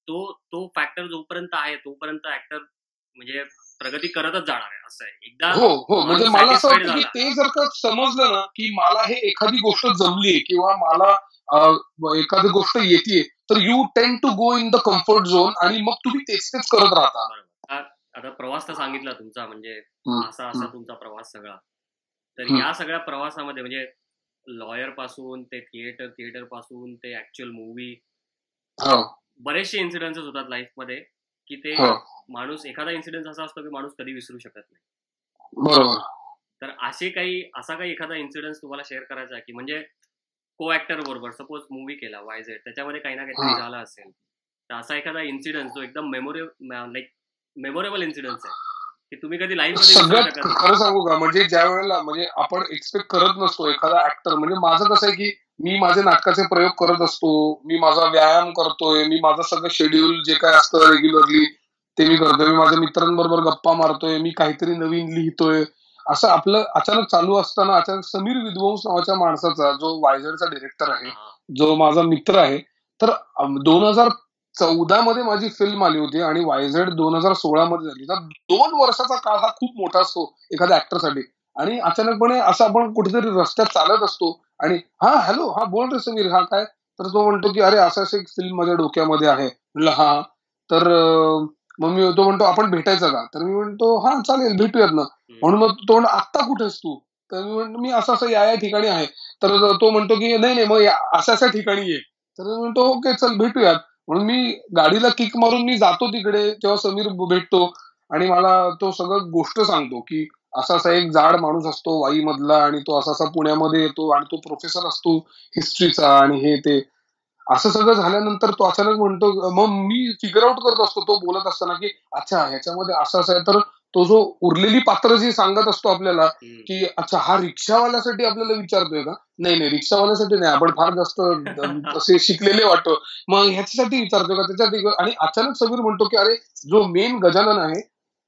तो फॅक्टर जोपर्यंत आहे तोपर्यंत ऍक्टर म्हणजे प्रगती करतच जाणार आहे असं आहे. एकदा हो म्हणजे मला असं वाटतं की ते जर का समजलं ना की मला हे एखादी गोष्ट जमली किंवा मला एखादी गोष्ट येते तर you tend to go in the comfort zone आणि मग तुम्ही तेच करत राहता. आता प्रवास तर सांगितला तुमचा, म्हणजे असा तुमचा प्रवास सगळा. तर या सगळ्या प्रवासामध्ये म्हणजे लॉयर पासून ते थिएटर पासून ते ऍक्च्युअल मूवी बरेचसे इन्सिडेंट्स होतात लाईफ मध्ये की ते माणूस, एखादा इन्सिडेंट असा असतो की माणूस कधी विसरू शकत नाही. बरोबर. तर असा काही एखादा इन्सिडेंट तुम्हाला शेअर करायचा आहे की म्हणजे को ऍक्टर बरोबर सपोज मूवी केला वायझेड, त्याच्यामध्ये काही ना काहीतरी झालं असेल तर असा एखादा इन्सिडेंट जो एकदम मेमोरेबल इन्सिडेंट आहे की तुम्ही कधी लाईफ मध्ये. सगळ्यात खरं सांगू का, म्हणजे ज्या वेळेला म्हणजे आपण एक्सपेक्ट करत नसतो एखादा ऍक्टर, म्हणजे माझं कसं आहे की मी माझे नाटकाचे प्रयोग करत असतो, मी माझा व्यायाम करतोय, मी माझं सगळं शेड्यूल जे काय असतं रेग्युलरली ते मी करतोय, मी माझ्या मित्रांबरोबर गप्पा मारतोय, मी काहीतरी नवीन लिहितोय, असं आपलं अचानक चालू असताना अचानक समीर विद्वंस नावाच्या माणसाचा जो वायझेडचा डिरेक्टर आहे, जो माझा मित्र आहे, तर 2014 मध्ये माझी फिल्म आली होती आणि वायझेड 2016 मध्ये झाली. तर 2 वर्षाचा काळ हा खूप मोठा असतो एखाद्या ऍक्टरसाठी. आणि अचानकपणे असं आपण कुठेतरी रस्त्यात चालत असतो आणि हा हॅलो हा बोल रे समीर, हा काय, तर तो म्हणतो की अरे असं एक फिल्म माझ्या डोक्यामध्ये आहे. म्हणलं हा, तर मग मी तो म्हणतो आपण भेटायचं का, तर मी म्हणतो हा चालेल भेटूयात ना. म्हणून मग तो म्हणतो आत्ता कुठेस तू, तर मी म्हणतो मी असं या ठिकाणी आहे. तर तो म्हणतो की नाही मग अशा ठिकाणी ये, तर मी म्हणतो ओके चल भेटूयात. म्हणून मी गाडीला किक मारून मी जातो तिकडे, तेव्हा समीर भेटतो आणि मला तो सगळं गोष्ट सांगतो की असा एक जाड माणूस असतो वाई मधला आणि तो असा पुण्यामध्ये येतो आणि तो प्रोफेसर असतो हिस्ट्रीचा आणि हे ते असं सगळं झाल्यानंतर तो अचानक म्हणतो, मग मी फिगर आउट करत असतो तो बोलत असताना की अच्छा ह्याच्यामध्ये असं आहे. तर तो जो उरलेली पात्र जी सांगत असतो आपल्याला की अच्छा हा रिक्षावाल्यासाठी आपल्याला विचारतोय का, नाही रिक्षावाल्यासाठी नाही, आपण फार जास्त तसे शिकलेले वाटतो, मग ह्याच्यासाठी विचारतोय का त्याच्यासाठी. आणि अचानक समीर म्हणतो की अरे जो मेन गजानन आहे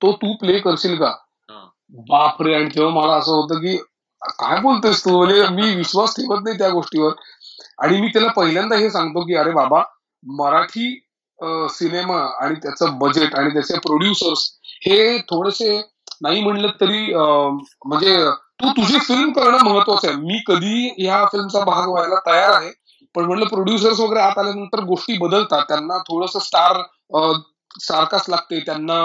तो तू प्ले करशील का. बापरे. आणि तेव्हा मला असं होतं की काय बोलतोयस तू, म्हणजे मी विश्वास ठेवत नाही त्या गोष्टीवर. आणि मी त्याला पहिल्यांदा हे सांगतो की अरे बाबा मराठी सिनेमा आणि त्याचं बजेट आणि त्याचे प्रोड्युसर्स हे थोडेसे नाही म्हणलं तरी म्हणजे तू तुझी फिल्म करणं महत्वाचं आहे. मी कधी ह्या फिल्मचा भाग व्हायला तयार आहे, पण म्हणलं प्रोड्युसर्स वगैरे आत आल्यानंतर गोष्टी बदलतात, त्यांना थोडस स्टारकास्ट लागते, त्यांना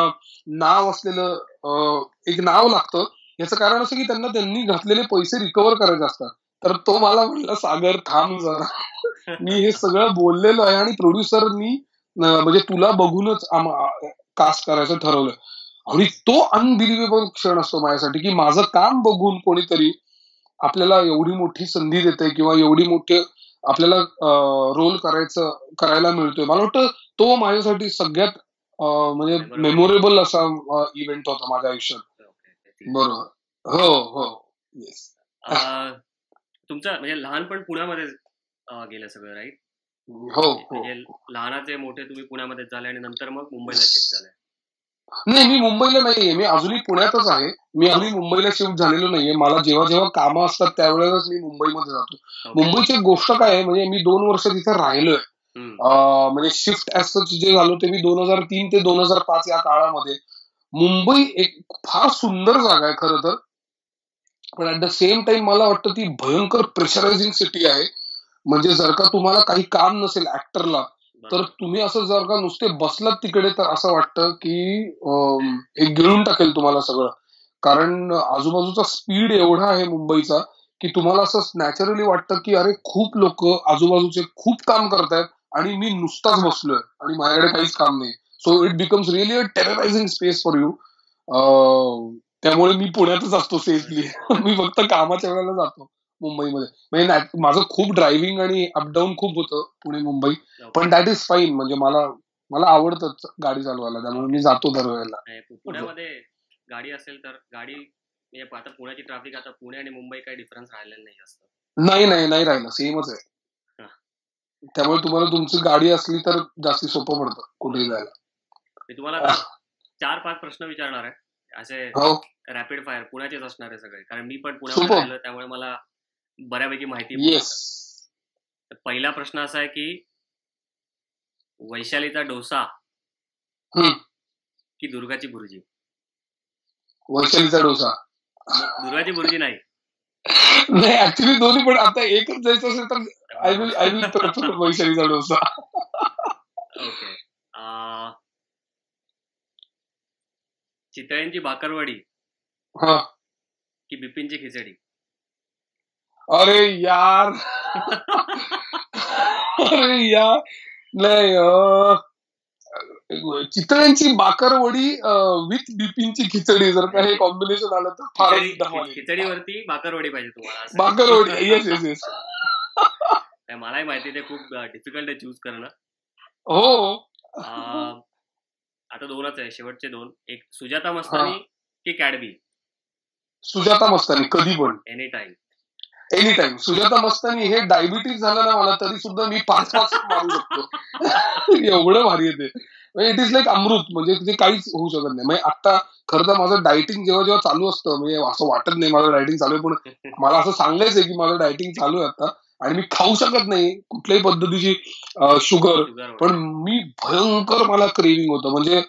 नाव असलेलं एक नाव लागतं. याचं कारण असं की त्यांनी घातलेले पैसे रिकव्हर करायचे असतात. तर तो मला म्हणला सागर थांब जरा, मी हे सगळं बोललेलो आहे आणि प्रोड्युसरनी म्हणजे तुला बघूनच कास्ट करायचं ठरवलं. आणि तो अनबिलिव्हेबल क्षण असतो माझ्यासाठी की माझं काम बघून कोणीतरी आपल्याला एवढी मोठी संधी देते किंवा एवढी मोठी आपल्याला रोल करायला मिळतोय. मला वाटतं तो माझ्यासाठी सगळ्यात म्हणजे मेमोरेबल असा इव्हेंट होता माझ्या आयुष्यात. बरोबर. हो हो येस. तुमचं म्हणजे लहानपण पुण्यामध्ये गेलं सगळं राईट? हो हो. म्हणजे लहानाचे मोठे तुम्ही पुण्यामध्येच झाले आणि नंतर मग मुंबईला शिफ्ट झाले? नाही, मी मुंबईला नाहीये, मी अजूनही पुण्यातच आहे. मी अजूनही मुंबईला शिफ्ट झालेलो नाहीये. मला जेव्हा जेव्हा कामं असतात त्यावेळेस मी मुंबईमध्ये जातो. मुंबईची एक गोष्ट काय आहे, म्हणजे मी 2 वर्ष तिथे राहिलोय. म्हणजे शिफ्ट ऍज सच जे झालो ते मी 2003 ते 2005 या काळामध्ये. मुंबई एक फार सुंदर जागा आहे खरं तर, पण ऍट द सेम टाइम मला वाटतं ती भयंकर प्रेशरायझिंग सिटी आहे. म्हणजे जर का तुम्हाला काही काम नसेल ऍक्टरला, तर तुम्ही असं जर का नुसते बसलात तिकडे तर असं वाटतं की हे गिळून टाकेल तुम्हाला सगळं. कारण आजूबाजूचा स्पीड एवढा आहे मुंबईचा की तुम्हाला असं नॅचरली वाटतं की अरे खूप लोक आजूबाजूचे खूप काम करतायत आणि मी नुसताच बसलोय आणि माझ्याकडे काहीच काम नाही. So it becomes really a terrorizing space for you. त्यामुळे मी पुण्यातच असतो सेफली. मी फक्त कामाच्या वेळेला जातो मुंबईमध्ये. म्हणजे माझं खूप ड्रायव्हिंग आणि अपडाऊन खूप होतं पुणे मुंबई, पण दॅट इज फाईन. म्हणजे मला आवडतं गाडी चालवायला, त्यामुळे मी जातो दरवेळेला. पुण्यामध्ये गाडी असेल तर गाडी म्हणजे आता पुण्याची ट्रॅफिक, आता पुणे आणि मुंबई काही डिफरन्स राहिलेला नाही जास्त. नाही राहिलं, सेमच आहे. त्यामुळे तुम्हाला तुमची गाडी असली तर जास्ती सोपं पडतं कुठेही जायला. मी तुम्हाला 4-5 प्रश्न विचारणार आहे असे रॅपिड फायर, पुण्याचेच असणार आहे सगळे, कारण मी पण पुण्यामध्ये राहिलो त्यामुळे मला बऱ्यापैकी माहिती. येस. पहिला प्रश्न असा आहे की वैशालीचा डोसा की दुर्गाची भुर्जी? वैशालीचा डोसा. दुर्गाची भुर्जी नाही? नाही ऍक्च्युली दोन्ही, पण आता एकच जायचं असेल तर आय विल प्रेफर वैशालीचा डोसा. ओके. चितळ्यांची भाकरवडी की बिपिनची खिचडी? अरे यार नाही, चितळ्यांची भाकरवडी विथ बिपिनची खिचडी जर का हे कॉम्बिनेशन आलं तर फारच. खिचडीवरती भाकरवडी पाहिजे तुम्हाला? भाकरवडी. Yes yes yes. मलाही माहिती ते खूप डिफिकल्ट आहे चूज करणं. हो. आता 2च आहे, शेवटचे 2. एक सुजाता मस्तानी की कॅडबी? सुजाता मस्तानी, कधी पण, एनी टाइम. सुजाता मस्तानी हे डायबिटीज झालं ना मला तरी सुद्धा मी 5 मारू शकतो. एवढं भारी येते. इट इज लाईक अमृत. म्हणजे तिथे काहीच होऊ शकत नाही. म्हणजे आता खरं तर माझं डायटिंग जेव्हा चालू असतं, म्हणजे असं वाटत नाही माझं डायटिंग चालू आहे, पण मला असं सांगायचंय की माझं डायटिंग चालू आहे आता आणि मी खाऊ शकत नाही कुठल्याही पद्धतीची शुगर, पण मी भयंकर मला क्रेविंग होतं. म्हणजे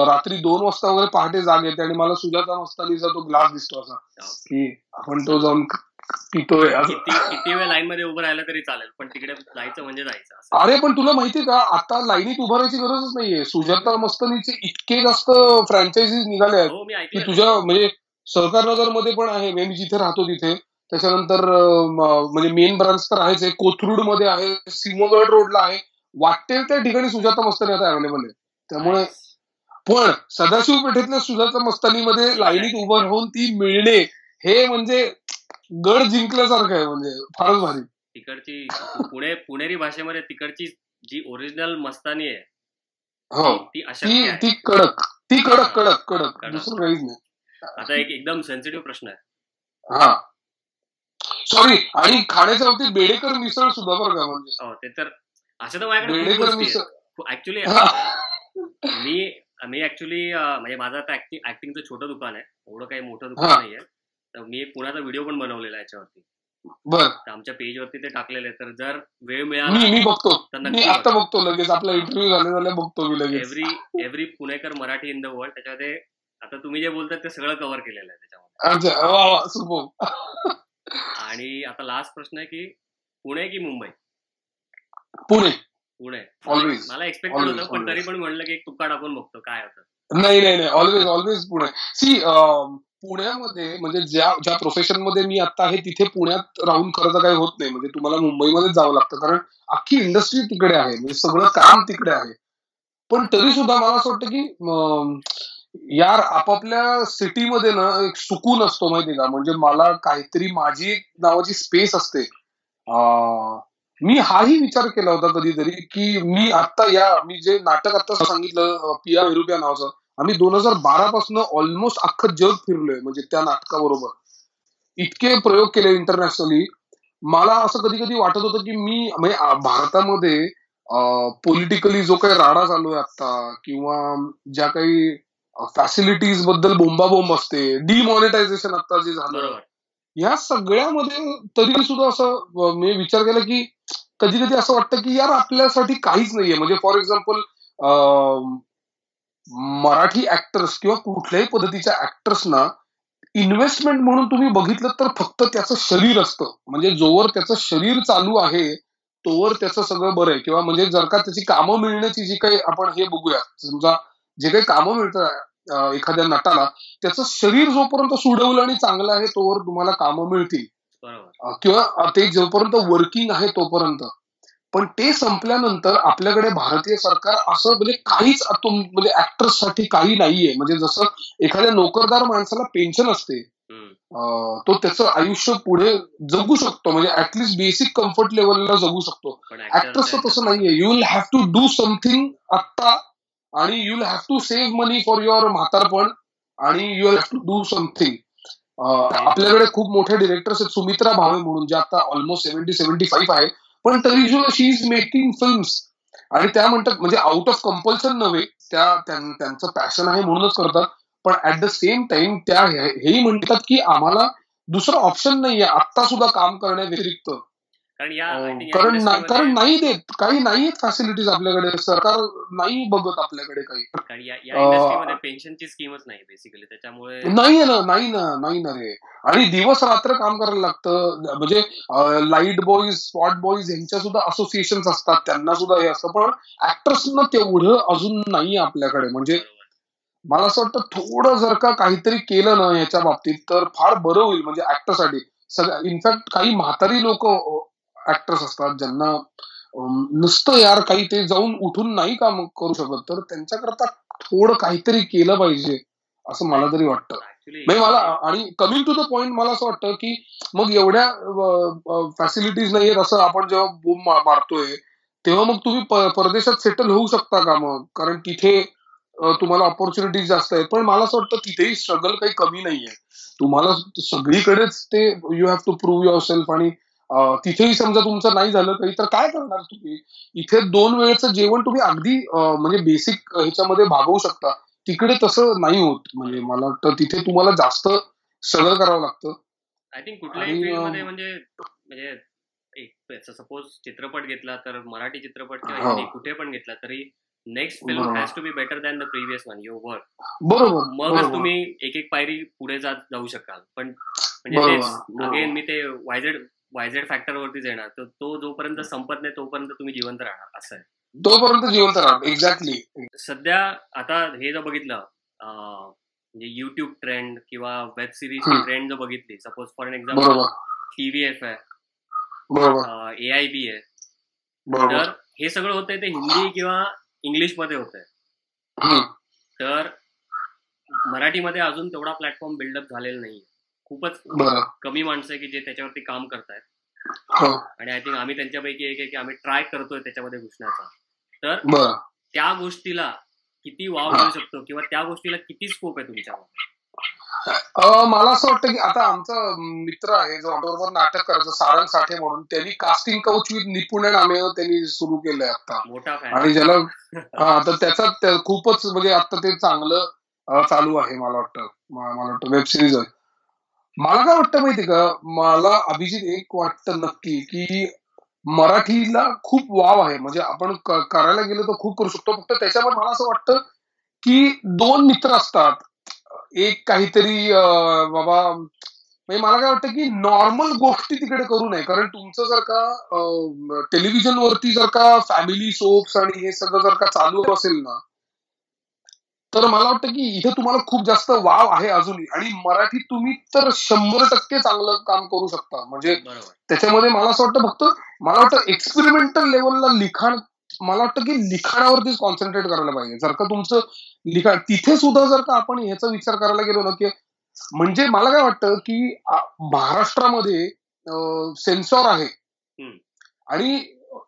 रात्री 2 वाजता वगैरे पहाटे जाग येते आणि मला सुजाता मस्तानीचा तो ग्लास दिसतो असा की आपण तो जाऊन पितोय. किती वेळ लाईन मध्ये उभं राहिलं तरी चालेल, पण तिकडे जायचं म्हणजे जायचं. अरे पण तुला माहितीये का, आता लाईनीत उभं राहायची गरजच नाहीये. सुजाता मस्तानीचे इतके जास्त फ्रँचायझीज निघाले आहेत की तुझ्या म्हणजे सहकारनगर मध्ये पण आहे, मी जिथे राहतो तिथे. त्याच्यानंतर म्हणजे मेन ब्रांच तर आहेच, कोथरूड मध्ये आहे, सिंहगड रोडला आहे, वाटेल त्या ठिकाणी सुजाता मस्तानी आता अवेलेबल आहे. त्यामुळे पण सदाशिव पेठेतल्या सुजाता मस्तानीमध्ये लाईनीत उभं राहून ती मिळणे हे म्हणजे गड जिंकल्यासारखं आहे. म्हणजे फारच भारी. तिकडची पुणेरी भाषेमध्ये तिकडची जी ओरिजिनल मस्तानी आहे, हो, ती कडक दुसरं काहीच नाही. आता एक एकदम सेन्सिटिव्ह प्रश्न आहे. हा सॉरी, आणि खाण्याच्या बाबतीत बेडेकर मिसळ सुद्धा बरं का. म्हणजे ते तर असं तर माझ्याकडे बेडेकर मिसळ ऍक्च्युली मी ऍक्च्युली म्हणजे माझं आता ऍक्टिंगचं छोटं दुकान आहे, एवढं काही मोठं दुकान नाहीये. तर मी पुण्याचा व्हिडिओ पण बनवलेला आहे याच्यावरती. तर आमच्या पेज वरती ते टाकलेले. तर जर वेळ मिळाला मी बघतो, मी आता बघतो लगेच. आपला इंटरव्ह्यू झाले बघतो मी लगेच. Every Punekar Marathi in the world, त्याच्यामध्ये आता तुम्ही जे बोलतात ते सगळं कव्हर केलेलं आहे त्याच्यामध्ये. आणि आता लास्ट प्रश्न आहे की पुणे की मुंबई? पुणे. मला एक्सपेक्टेड होतं, पण तरी पण म्हणलं की एक तुक्का टाकून बघतो काय होतं. नाही ऑलवेज पुणे. सी पुण्यामध्ये म्हणजे ज्या ज्या प्रोफेशन मध्ये मी आता आहे तिथे पुण्यात राहून खरं तर काही होत नाही. म्हणजे तुम्हाला मुंबईमध्येच जावं लागतं, कारण अख्खी इंडस्ट्री तिकडे आहे, म्हणजे सगळं काम तिकडे आहे. पण तरी सुद्धा मला असं वाटतं की यार आपापल्या सिटीमध्ये ना एक सुकून असतो माहितीये का. म्हणजे मला काहीतरी माझी एक नावाची स्पेस असते. मी हाही विचार केला होता कधीतरी की मी जे नाटक आता सांगितलं पिया विरुपिया नावाचं, आम्ही 2012 पासून ऑलमोस्ट अख्खं जग फिरलोय म्हणजे त्या नाटकाबरोबर. इतके प्रयोग केले इंटरनॅशनली. मला असं कधी कधी वाटत होतं की मी म्हणजे भारतामध्ये पॉलिटिकली जो काही राडा चालू आहे आता, किंवा ज्या काही फॅसिलिटीज बद्दल बोंबाबोंब असते, डिमॉनिटायझेशन आता जे झालं, बरोबर. या सगळ्यामध्ये तरी सुद्धा असं मी विचार केला की कधी कधी असं वाटतं की यार आपल्यासाठी काहीच नाहीये. म्हणजे फॉर एक्झाम्पल मराठी ऍक्टर्स किंवा कुठल्याही पद्धतीच्या ऍक्टर्सना इन्व्हेस्टमेंट म्हणून तुम्ही बघितलं तर फक्त त्याचं शरीर असतं. म्हणजे जोवर त्याचं शरीर चालू आहे तोवर त्याचं सगळं बरं आहे. किंवा म्हणजे जर का त्याची कामं मिळण्याची जी काही आपण हे बघूया, समजा जे काही कामं मिळतात एखाद्या नटाला, त्याचं शरीर जोपर्यंत सुडवलं आणि चांगलं आहे तोवर तुम्हाला कामं मिळतील, बरोबर. किंवा ते जोपर्यंत वर्किंग आहे तोपर्यंत. पण ते संपल्यानंतर आपल्याकडे भारतीय सरकार असं म्हणजे काहीच म्हणजे ऍक्टर्ससाठी काही नाहीये. म्हणजे जसं एखाद्या नोकरदार माणसाला पेन्शन असते, तो त्याचं आयुष्य पुढे जगू शकतो, म्हणजे ऍटलीस्ट बेसिक कम्फर्ट लेवलला जगू शकतो. पण ऍक्टर्सचं तसं नाहीये. You will have to do something आत्ता, आणि you will have to save money for your म्हातारपण, आणि you will have to do something. आपल्याकडे खूप मोठे डिरेक्टर्स आहेत, सुमित्रा भावे म्हणून, जे आता ऑलमोस्ट 70-75 आहे, पण तरी शी इज मेकिंग फिल्म्स. आणि त्या म्हणतात म्हणजे आउट ऑफ कंपल्शन नव्हे, त्यांचं पॅशन आहे म्हणूनच करतात. पण ऍट द सेम टाइम त्या हेही म्हणतात की आम्हाला दुसरं ऑप्शन नाहीये आता सुद्धा काम करण्या व्यतिरिक्त. कारण नाही देत, काही नाहीये फॅसिलिटीज आपल्याकडे, सरकार नाही बघत आपल्याकडे काही. या इंडस्ट्रीमध्ये पेन्शनची स्कीमच नाही बेसिकली, त्याच्यामुळे नाही ना रे. आणि दिवस रात्र काम करायला लागतं. म्हणजे लाईट बॉईज, स्पॉट बॉईज यांच्या सुद्धा असोसिएशन असतात, त्यांना सुद्धा हे असतं. पण ऍक्टर्सना तेवढं अजून नाहीये आपल्याकडे. म्हणजे मला असं वाटतं थोडं जर का काहीतरी केलं ना याच्या बाबतीत तर फार बरं होईल. म्हणजे ऍक्टरसाठी इनफॅक्ट काही म्हातारी लोक ऍक्टर्स असतात ज्यांना नुसतं यार काही ते जाऊन उठून नाही काम करू शकत, तर त्यांच्याकरता थोडं काहीतरी केलं पाहिजे असं मला तरी वाटतं. म्हणजे मला, आणि कमिंग टू द पॉइंट, मला असं वाटतं की मग एवढ्या फॅसिलिटीज नाहीयेत असं आपण जेव्हा बूम मारतोय तेव्हा मग तुम्ही परदेशात सेटल होऊ शकता का मग, कारण तिथे तुम्हाला ऑपॉर्च्युनिटीज जास्त आहेत. पण मला असं वाटतं तिथेही स्ट्रगल काही कमी नाहीये. तुम्हाला सगळीकडेच ते you have to prove yourself. आणि तिथेही समजा तुमचं नाही झालं काही तर काय करणार तुम्ही. इथे 2 वेळचं जेवण तुम्ही अगदी म्हणजे बेसिक ह्याच्यामध्ये भागवू शकता, तिकडे तसं नाही होत. म्हणजे मला वाटतं तिथे तुम्हाला जास्त स्ट्रगल करावं लागतं. आय थिंक कुठल्याही फील्डमध्ये म्हणजे एक सपोज चित्रपट घेतला तर मराठी चित्रपट किंवा हिंदी कुठे पण घेतला तरी next film has to be better than the previous one, your work. बरोबर. मगच तुम्ही एक पायरी पुढे जाऊ शकाल. पण म्हणजे अगेन मी ते वायझेड फॅक्टर वरतीच येणार. तर तो जोपर्यंत संपत नाही तोपर्यंत तुम्ही जिवंत राहणार, असं आहे. तोपर्यंत जिवंत राहणार. एक्झॅक्टली. सध्या आता हे जर बघितलं म्हणजे युट्यूब ट्रेंड किंवा वेब सिरीज ट्रेंड जर बघितली, suppose for an example TVF आहे, AIB आहे, तर हे सगळं होतंय ते हिंदी किंवा इंग्लिश मध्ये होतंय. तर मराठीमध्ये अजून तेवढा प्लॅटफॉर्म बिल्डअप झालेला नाहीये. खूपच कमी माणसं आहे की जे त्याच्यावरती काम करतायत. आणि आय थिंक आम्ही त्यांच्यापैकी एक आहे की आम्ही ट्राय करतोय त्याच्यामध्ये घुसण्याचा. तर त्या गोष्टीला किती वाव मिळू शकतो किंवा त्या गोष्टीला किती स्कोप आहे तुमच्यावर? मला असं वाटतं की आता आमचा मित्र आहे जो आमच्याबरोबर नाटक करायचं, सारंग साठे म्हणून, त्यांनी कास्टिंग काउच विथ निपुण नामे त्यांनी सुरू केलंय आता. मोठा फॅन. आणि ज्याला तर त्याचा खूपच म्हणजे आता ते चांगलं चालू आहे. मला वाटतं वेब सिरीज आहे. मला काय वाटतं माहितीये का, मला अभिजित एक वाटतं नक्की की मराठीला खूप वाव आहे. म्हणजे आपण करायला गेलो तर खूप करू शकतो. फक्त त्याच्यावर मला असं वाटतं की 2 मित्र असतात, एक काहीतरी बाबा, म्हणजे मला काय वाटतं की नॉर्मल गोष्टी तिकडे करू नये. कारण तुमचं जर का टेलिव्हिजन वरती जर का फॅमिली सोप्स आणि हे सगळं जर का चालू असेल ना, तर मला वाटतं की इथे तुम्हाला खूप जास्त वाव आहे अजूनही, आणि मराठीत तुम्ही तर 100% चांगलं काम करू शकता. म्हणजे बरोबर. त्याच्यामध्ये मला असं वाटतं, फक्त मला वाटतं एक्सपेरिमेंटल लेवलला लिखाण, मला वाटतं की लिखाणावरतीच कॉन्सन्ट्रेट करायला पाहिजे. जर का तुमचं लिखाण तिथे सुद्धा जर का आपण ह्याचा विचार करायला गेलो ना, की म्हणजे मला काय वाटतं की महाराष्ट्रामध्ये सेन्सॉर आहे हम्म. आणि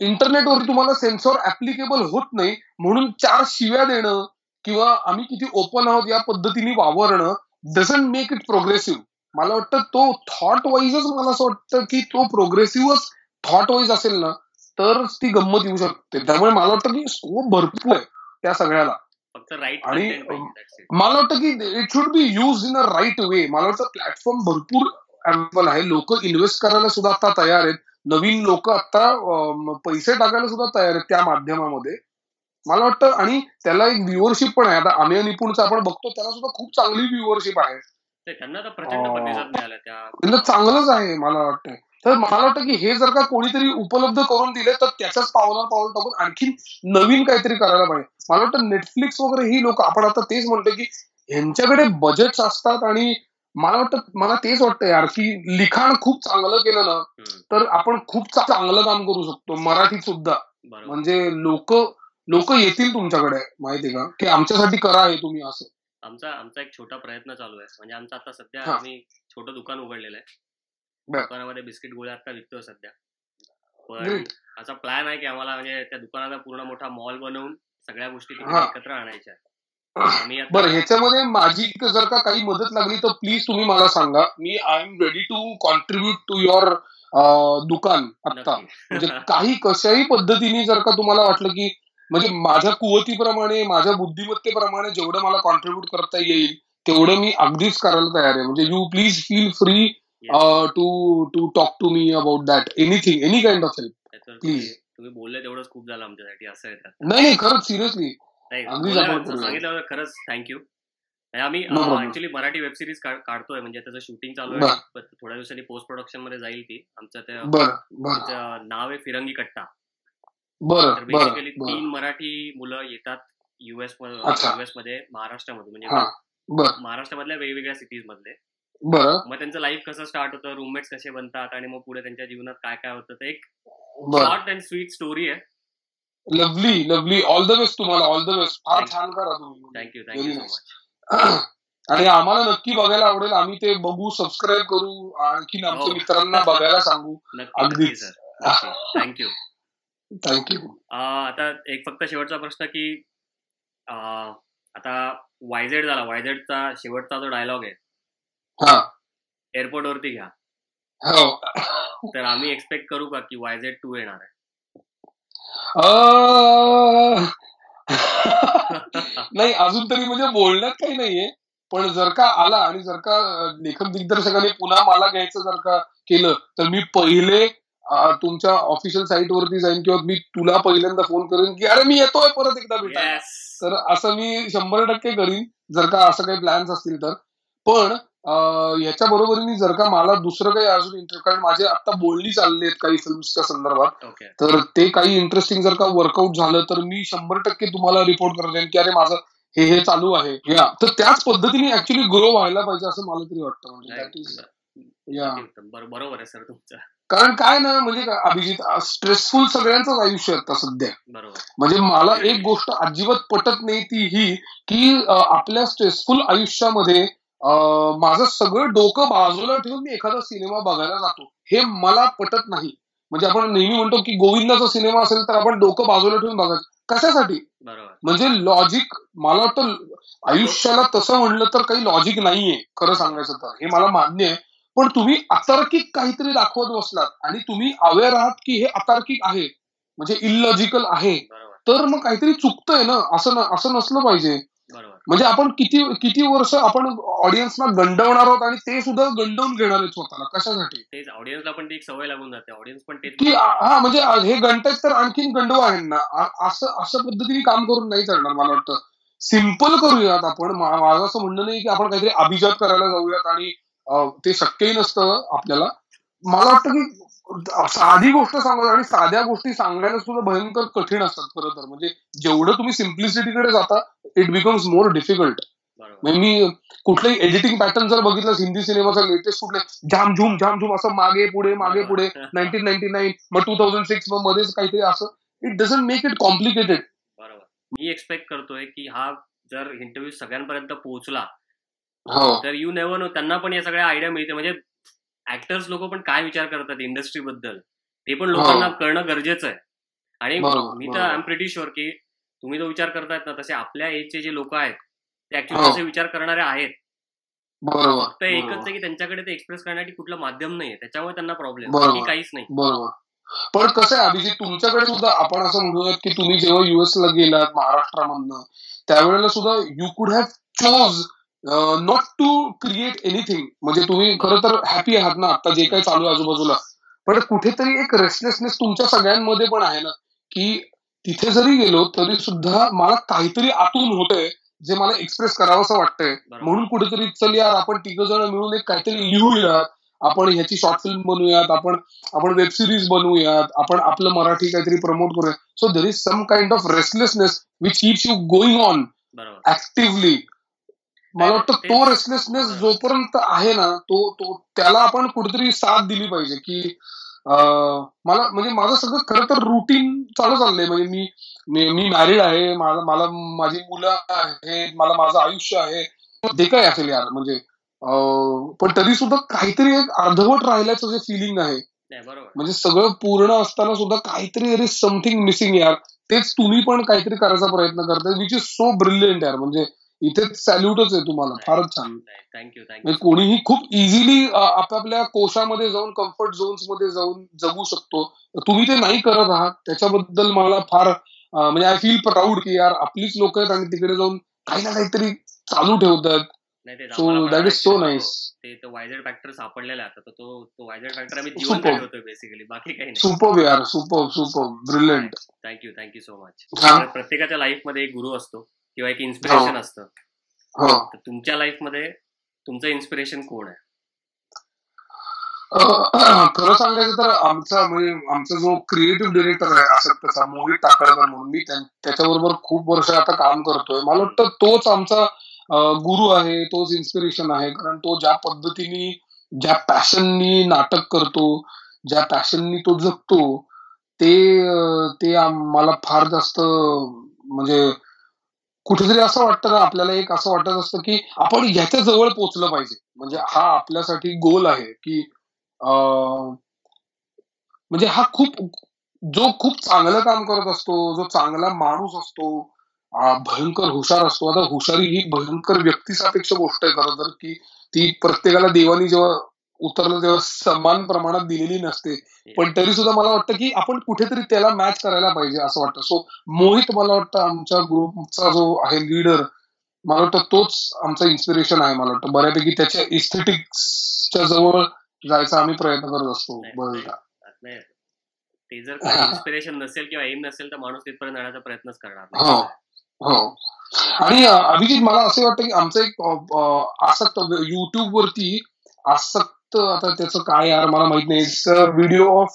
इंटरनेटवर तुम्हाला सेन्सॉर ऍप्लिकेबल होत नाही म्हणून 4 शिव्या देणं किंवा आम्ही किती ओपन आहोत या पद्धतीने वावरणं डझंट मेक इट प्रोग्रेसिव्ह. मला वाटतं तो थॉट वाईजच, मला असं वाटतं की तो प्रोग्रेसिव्हच थॉट वाईज असेल ना तर ती गंमत येऊ शकते. त्यामुळे मला वाटतं की स्कोप भरपूर आहे त्या सगळ्याला. फक्त राईट आणि कंटेंट पाहिजे, that's it. मला वाटतं की it should be use in a right way. मला वाटतं प्लॅटफॉर्म भरपूर अवेलेबल आहे. लोक इन्व्हेस्ट करायला सुद्धा आता तयार आहेत. नवीन लोक आता पैसे टाकायला सुद्धा तयार आहेत त्या माध्यमामध्ये, मला वाटतं. आणि त्याला एक व्ह्युअरशिप पण आहे. आता अमेय निपुणचा आपण बघतो, त्याला सुद्धा खूप चांगली व्ह्युअरशिप आहे. ते त्यांना तर प्रचंड प्रतिसाद मिळाला त्या. त्यांना चांगलंच आहे मला वाटतं. तर मला वाटतं की हे जर का कोणीतरी उपलब्ध करून दिले तर त्याच्याच पावलावर पाऊल टाकून आणखी नवीन काहीतरी करायला पाहिजे. मला वाटतं नेटफ्लिक्स वगैरे ही लोक, आपण आता तेच म्हणतो की ह्यांच्याकडे बजेट्स असतात, आणि मला वाटतं, मला तेच वाटतं यार की लिखाण खूप चांगलं केलं ना तर आपण खूप चांगलं काम करू शकतो मराठीत सुद्धा. बरोबर. म्हणजे लोक येतील तुमच्याकडे, माहितीये का, की आमच्यासाठी करा हे तुम्ही असं. आमचा एक छोटा प्रयत्न चालू आहे. म्हणजे आमचा आता सध्या हा. आम्ही छोटं दुकान उघडलेलं आहे. बर. दुकानामध्ये बिस्किट गोळ्या आता विकतोय सध्या. पण Great. असा प्लॅन आहे की आम्हाला म्हणजे त्या दुकानाचा पूर्ण मोठा मॉल बनवून सगळ्या गोष्टी तिकडे हा. एकत्र आणायच्या. आम्ही आता बरं, ह्याच्यामध्ये माझी जर का काही मदत लागली तर प्लीज तुम्ही मला सांगा. मी I am ready to contribute to your दुकान आता. नक्की. म्हणजे काही कशाही पद्धतीने जर का तुम्हाला वाटलं की म्हणजे माझ्या कुवतीप्रमाणे, माझ्या बुद्धिमत्तेप्रमाणे जेवढं मला कॉन्ट्रीब्युट करता येईल तेवढं मी अगदीच करायला तयार आहे. म्हणजे you please feel free Yes. To talk to me about that, anything, any kind of help. त्याच्यावर Please. तुम्ही बोलले तेवढंच खूप झालं आमच्यासाठी, असं आहे त्यात. नाही खरंच सिरियसली. नाही, अगदीच आपण करूया. सांगितलं खरंच थँक्यू. आम्ही No problem. Actually Marathi web series काढतोय. म्हणजे त्याचं शूटिंग चालू बर. आहे. पण थोड्या दिवसांनी पोस्ट प्रोडक्शन मध्ये जाईल ती. आमचं बरं बरं त्याचं नाव आहे फिरंगी कट्टा. बरं तर बरं बेसिकली बरं 3 मराठी मुलं येतात युएस अच्छा. मध्ये, महाराष्ट्रामध्ये, म्हणजे हा बरं महाराष्ट्रामधल्या वेगवेगळ्या सिटीज मधले. बरं मग त्यांचं लाईफ कसं स्टार्ट होतं, रूममेट्स कसे बनतात, आणि मग पुढे त्यांच्या जीवनात काय काय होतं. ते एक बरं. शॉर्ट अँड स्वीट स्टोरी आहे. Lovely lovely. All the best तुम्हाला, ऑल द बेस्ट. फार छान करा तुम्ही. Thank you Very so nice. Much. आणि आम्हाला नक्की बघायला आवडेल. आम्ही ते बघू, सबस्क्राईब करू, आणखीन आमच्या हो. मित्रांना बघायला सांगू. नक्की अगदीच. सर. थँक्यू. थँक्यू. आता एक फक्त शेवटचा प्रश्न की आता वायझेड झाला. वायझेडचा शेवटचा जो डायलॉग आहे, हा एअरपोर्ट वरती घ्या, हो. तर आम्ही एक्सपेक्ट करू का की वायझेड 2 येणार आहे? नाही, अजून तरी म्हणजे बोलण्यात काही नाहीये. पण जर का आला आणि जर का लेखक दिग्दर्शकाने पुन्हा मला घ्यायचं जर का केलं तर मी पहिले तुमच्या ऑफिशियल साईट वरती जाईन किंवा मी तुला पहिल्यांदा फोन करेन की अरे मी येतोय परत एकदा भेटायला. Yes. तर असं मी 100% करीन जर का असं काही प्लॅन्स असतील तर. पण याच्या बरोबरीने जर का मला दुसरं काही अजून इंटरेस्ट, कारण माझे आता बोलणी चालली आहेत काही फिल्म्सच्या संदर्भात, ओके. तर ते काही इंटरेस्टिंग जर का वर्कआउट झालं तर मी 100% तुम्हाला रिपोर्ट करत की अरे माझं हे चालू आहे. या तर त्याच पद्धतीने ऍक्च्युली ग्रो व्हायला पाहिजे असं मला तरी वाटतं. म्हणजे दॅट इज या. बरोबर आहे सर तुमचं. कारण काय ना, म्हणजे अभिजित, स्ट्रेसफुल सगळ्यांचंच आयुष्य आहे आता सध्या. बरोबर. म्हणजे मला एक गोष्ट अजिबात पटत नाही ती ही की आपल्या स्ट्रेसफुल आयुष्यामध्ये माझं सगळं डोकं बाजूला ठेवून मी एखादा सिनेमा बघायला जातो, हे मला पटत नाही. म्हणजे आपण नेहमी म्हणतो की गोविंदाचा सिनेमा असेल तर आपण डोकं बाजूला ठेवून बघायचं. कशासाठी? बरोबर. म्हणजे लॉजिक, मला वाटतं आयुष्याला तसं म्हणलं तर काही लॉजिक नाहीये खरं सांगायचं तर, हे मला मान्य आहे. पण तुम्ही अतार्किक काहीतरी दाखवत बसलात आणि तुम्ही अवेअर आहात की हे अतार्किक आहे, म्हणजे इलॉजिकल आहे, बरोबर. तर मग काहीतरी चुकतंय ना. असं नसलं पाहिजे. बरोबर. म्हणजे आपण किती वर्ष आपण ऑडियन्सला गंडवणार आहोत आणि ते सुद्धा गंडवून घेणार आहेत स्वतःला. कशासाठी? तेच ऑडियन्सला पण ती एक सवय लागून जाते. ऑडियन्स पण तेच की हा म्हणजे हे गंटच तर आणखीन गंडवा आहे ना. असं पद्धतीने काम करून नाही चालणार. मला वाटतं सिम्पल करूयात आपण. माझं असं म्हणणं नाही की आपण काहीतरी अभिजात करायला जाऊयात आणि ते शक्यही नसतं आपल्याला. मला वाटतं की साधी गोष्ट सांगा, आणि साध्या गोष्टी सांगायला सुद्धा भयंकर कठीण असतात खरं तर. म्हणजे जेवढं तुम्ही सिम्प्लिसिटीकडे जाता इट बिकम्स मोर डिफिकल्ट. बरोबर. मी कुठलंही एडिटिंग पॅटर्न जर बघितलं हिंदी सिनेमाचा लेटेस्ट कुठले झाम झूम असं मागे पुढे बरोबर. 1999 मग 2006 मग मध्येच काहीतरी असं, it doesn't make it complicated. बरोबर. मी एक्सपेक्ट करतोय की हा जर इंटरव्ह्यू सगळ्यांपर्यंत पोहोचला हो तर यू नेव्हर नो, त्यांना पण या सगळ्या आयडिया मिळते. म्हणजे ऍक्टर्स लोक पण काय विचार करतात इंडस्ट्री बद्दल ते पण लोकांना कळणं गरजेचं आहे. आणि बरोबर, मी तर बरोबर. आय एम प्रिटी शुअर की तुम्ही जो विचार करतायत ना तसे आपल्या एजचे जे लोक आहेत ते ऍक्च्युअली तसे विचार करणारे आहेत. बरोबर फक्त एकच आहे की त्यांच्याकडे ते एक्सप्रेस करण्यासाठी कुठलं माध्यम नाहीये, त्याच्यामुळे त्यांना प्रॉब्लेम बरोबर. काहीच नाही. बरोबर. पण कसं आहे अभिजित, तुमच्याकडे सुद्धा आपण असं म्हणूयात की तुम्ही जेव्हा युएसला गेलात महाराष्ट्रामधनं त्यावेळेला सुद्धा you could have chose not to create anything. म्हणजे तुम्ही खरं तर हॅपी आहात ना आता जे काही चालू आहे आजूबाजूला, पण कुठेतरी एक रेस्टलेसनेस तुमच्या सगळ्यांमध्ये पण आहे ना की तिथे जरी गेलो तरी सुद्धा मला काहीतरी आतून होतंय जे मला एक्सप्रेस करावंसं वाटतंय. म्हणून कुठेतरी चल यार आपण तिघ जण मिळून एक काहीतरी लिहूयात, आपण ह्याची शॉर्ट फिल्म बनवूयात, आपण वेब सिरीज बनवूयात, आपण आपलं मराठी काहीतरी प्रमोट करूयात. So there is some kind of restlessness which keeps you going on बरोबर. ऍक्टिव्हली. मला वाटतं तो रेस्टलेसनेस जोपर्यंत आहे ना तो त्याला आपण कुठेतरी साथ दिली पाहिजे की मला म्हणजे माझं सगळं खरं तर रुटीन चाललंय. म्हणजे मी मॅरिड आहे, मला माझी मुलं आहेत, मला माझं आयुष्य आहे, ते काय असेल यार म्हणजे पण तरी सुद्धा काहीतरी एक अर्धवट राहिल्याचं जे फिलिंग आहे, बरोबर. म्हणजे सगळं पूर्ण असताना सुद्धा काहीतरी देयर इज समथिंग मिसिंग यार. तेच तुम्ही पण काहीतरी करायचा प्रयत्न करताय विच इज सो ब्रिलियंट यार. म्हणजे इथेच सॅल्यूटच आहे तुम्हाला, फारच छान. थँक्यू. म्हणजे कोणीही खूप इझिली आपापल्या कोशामध्ये जाऊन कम्फर्ट झोन्स मध्ये जाऊन जगू शकतो. तुम्ही ते नाही करत आहात त्याच्याबद्दल मला फार म्हणजे आय फील प्राऊड की यार आपलीच लोक आहेत आणि तिकडे जाऊन काही ना काहीतरी चालू ठेवतात. So that is so nice. ते वायझेड फॅक्टर सापडलेला आहे आता, तो वायझेड फॅक्टर आम्ही जिवंत ठेवतोय बेसिकली, बाकी काही नाही. सुपर यार, super brilliant. Thank you so much. प्रत्येकाच्या लाईफ मध्ये एक गुरु असतो किंवा एक इन्स्पिरेशन असतं. तर तुमच्या लाईफ मध्ये तुमचं इन्स्पिरेशन कोण आहे? खरं सांगायचं तर आमचा जो क्रिएटिव्ह डिरेक्टर आहे असं तसा मोहित टाकळकर म्हणून, मी त्याच्याबरोबर खूप वर्ष आता काम करतोय. मला वाटतं तोच आमचा गुरु आहे, तोच इन्स्पिरेशन आहे. कारण तो ज्या पद्धतीने ज्या पॅशननी नाटक करतो, ज्या पॅशननी तो जगतो, ते मला फार जास्त म्हणजे कुठेतरी असं वाटतं ना आपल्याला, एक असं वाटत असतं की आपण ह्याच्या जवळ पोहोचलं पाहिजे. म्हणजे हा आपल्यासाठी गोल आहे की म्हणजे हा जो खूप चांगलं काम करत असतो, जो चांगला माणूस असतो, भयंकर हुशार असतो. आता हुशारी ही भयंकर व्यक्तिसापेक्ष गोष्ट आहे खरं तर, की ती प्रत्येकाला देवानी जेव्हा उतरलं तेव्हा समान प्रमाणात दिलेली नसते. पण तरी सुद्धा मला वाटतं की आपण कुठेतरी त्याला मॅच करायला पाहिजे असं वाटतं. सो मोहित मला वाटतं आमच्या ग्रुपचा जो आहे लीडर, मला वाटतं तोच आमचा इन्स्पिरेशन आहे. मला वाटतं बऱ्यापैकी त्याच्या इस्थेटिक्सच्या जवळ जायचा आम्ही प्रयत्न करत असतो बरेचदा. ते जर इन्स्पिरेशन नसेल किंवा एम नसेल तर माणूस तिथपर्यंत जाण्याचा प्रयत्नच करणार नाही. हो. आणि अभिजित मला असे वाटतं की आमचं एक आसक्त युट्यूब वरती आसक्त, आता त्याचं काय यार मला माहित नाही, व्हिडिओ ऑफ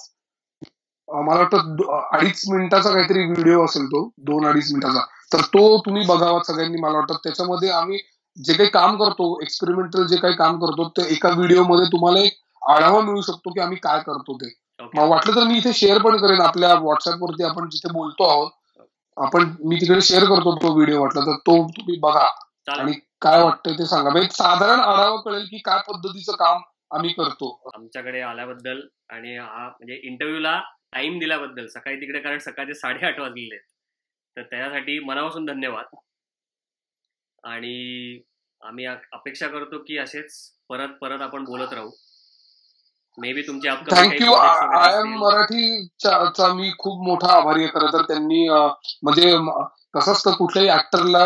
मला वाटतं 2.5 मिनिटाचा काहीतरी व्हिडिओ असेल तो, 2-2.5 मिनिटाचा. तर तो तुम्ही बघावा सगळ्यांनी. मला वाटतं त्याच्यामध्ये आम्ही जे काही काम करतो, एक्सपेरिमेंटल जे काही काम करतो, ते एका व्हिडिओमध्ये तुम्हाला एक आढावा मिळू शकतो की आम्ही काय करतो ते. मग वाटलं तर मी इथे शेअर पण करेन आपल्या व्हॉट्सअपवरती, आपण जिथे बोलतो आहोत मी तिकडे शेअर करतो तो व्हिडिओ. वाटलं तर तो तुम्ही बघा आणि काय वाटतंय ते सांगा. एक साधारण आढावा कळेल की काय पद्धतीचं काम आम्ही करतो. आमच्याकडे आल्याबद्दल आणि हा म्हणजे इंटरव्ह्यूला टाइम दिल्याबद्दल, सकाळी तिकडे कारण सकाळचे 8:30 वाजलेले, तर त्यासाठी मनापासून धन्यवाद. आणि आम्ही अपेक्षा करतो की असेच परत आपण बोलत राहू. मे बी तुमची थँक्यू. आय एम मराठीचा मी खूप मोठा आभारी आहे खरं तर. त्यांनी म्हणजे कसं असतं कुठल्याही ऍक्टरला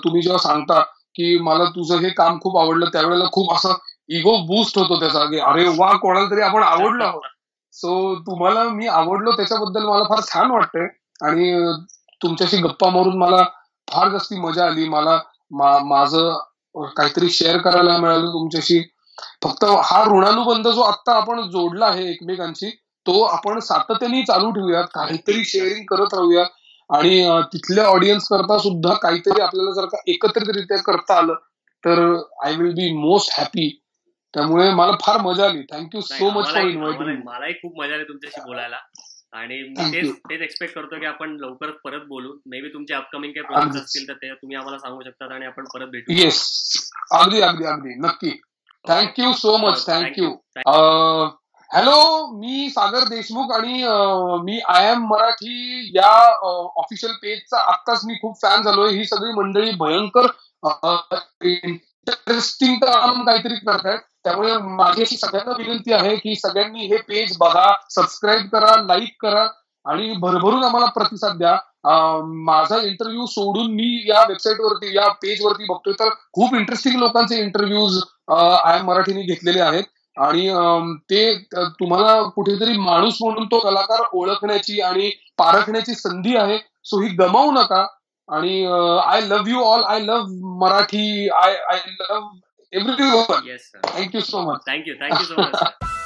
तुम्ही जेव्हा सांगता की मला तुझं हे काम खूप आवडलं, त्यावेळेला खूप असं इगो बूस्ट होतो त्याचा की अरे वा, कोणाला तरी आपण आवडलो आहोत. सो तुम्हाला मी आवडलो त्याच्याबद्दल मला फार छान वाटतंय आणि तुमच्याशी गप्पा मारून मला फार जास्ती मजा आली. मला माझं काहीतरी शेअर करायला मिळालं तुमच्याशी. फक्त हा ऋणानुबंध जो आता आपण जोडला आहे एकमेकांशी, तो आपण सातत्याने चालू ठेवूयात, काहीतरी शेअरिंग करत राहूया. आणि तिथल्या ऑडियन्स करता सुद्धा काहीतरी आपल्याला जर का एकत्रितरित्या करता आलं तर I will be most happy. त्यामुळे मला फार मजा आली. Thank you so much for inviting. मलाही खूप मजा आली तुमच्याशी बोलायला आणि मी तेच एक्सपेक्ट करतो की आपण लवकरच परत बोलू. मे बी तुमचे अपकमिंग काही प्रोजेक्ट असतील तर ते तुम्ही आम्हाला सांगू शकता आणि आपण परत भेटू. येस, अगदी अगदी अगदी नक्की. Thank you so much. Thank you. Hello, मी सागर देशमुख आणि मी आय एम मराठी या ऑफिशियल पेजचा आत्ताच मी खूप फॅन झालोय. ही सगळी मंडळी भयंकर इंटरेस्टिंग काम काहीतरी करतायत. त्यामुळे माझी अशी सगळ्यांना विनंती आहे की सगळ्यांनी हे पेज बघा, सबस्क्राईब करा, लाईक करा आणि भरभरून आम्हाला प्रतिसाद द्या. माझा इंटरव्ह्यू सोडून मी या वेबसाईटवरती, या पेजवरती बघतोय तर खूप इंटरेस्टिंग लोकांचे इंटरव्ह्यूज आय एम मराठीने घेतलेले आहेत आणि ते तुम्हाला कुठेतरी माणूस म्हणून तो कलाकार ओळखण्याची आणि पारखण्याची संधी आहे. सो ही गमावू नका. आणि I love you all. I love Marathi. I love everyone. Yes sir. Thank you so much. Thank you so much.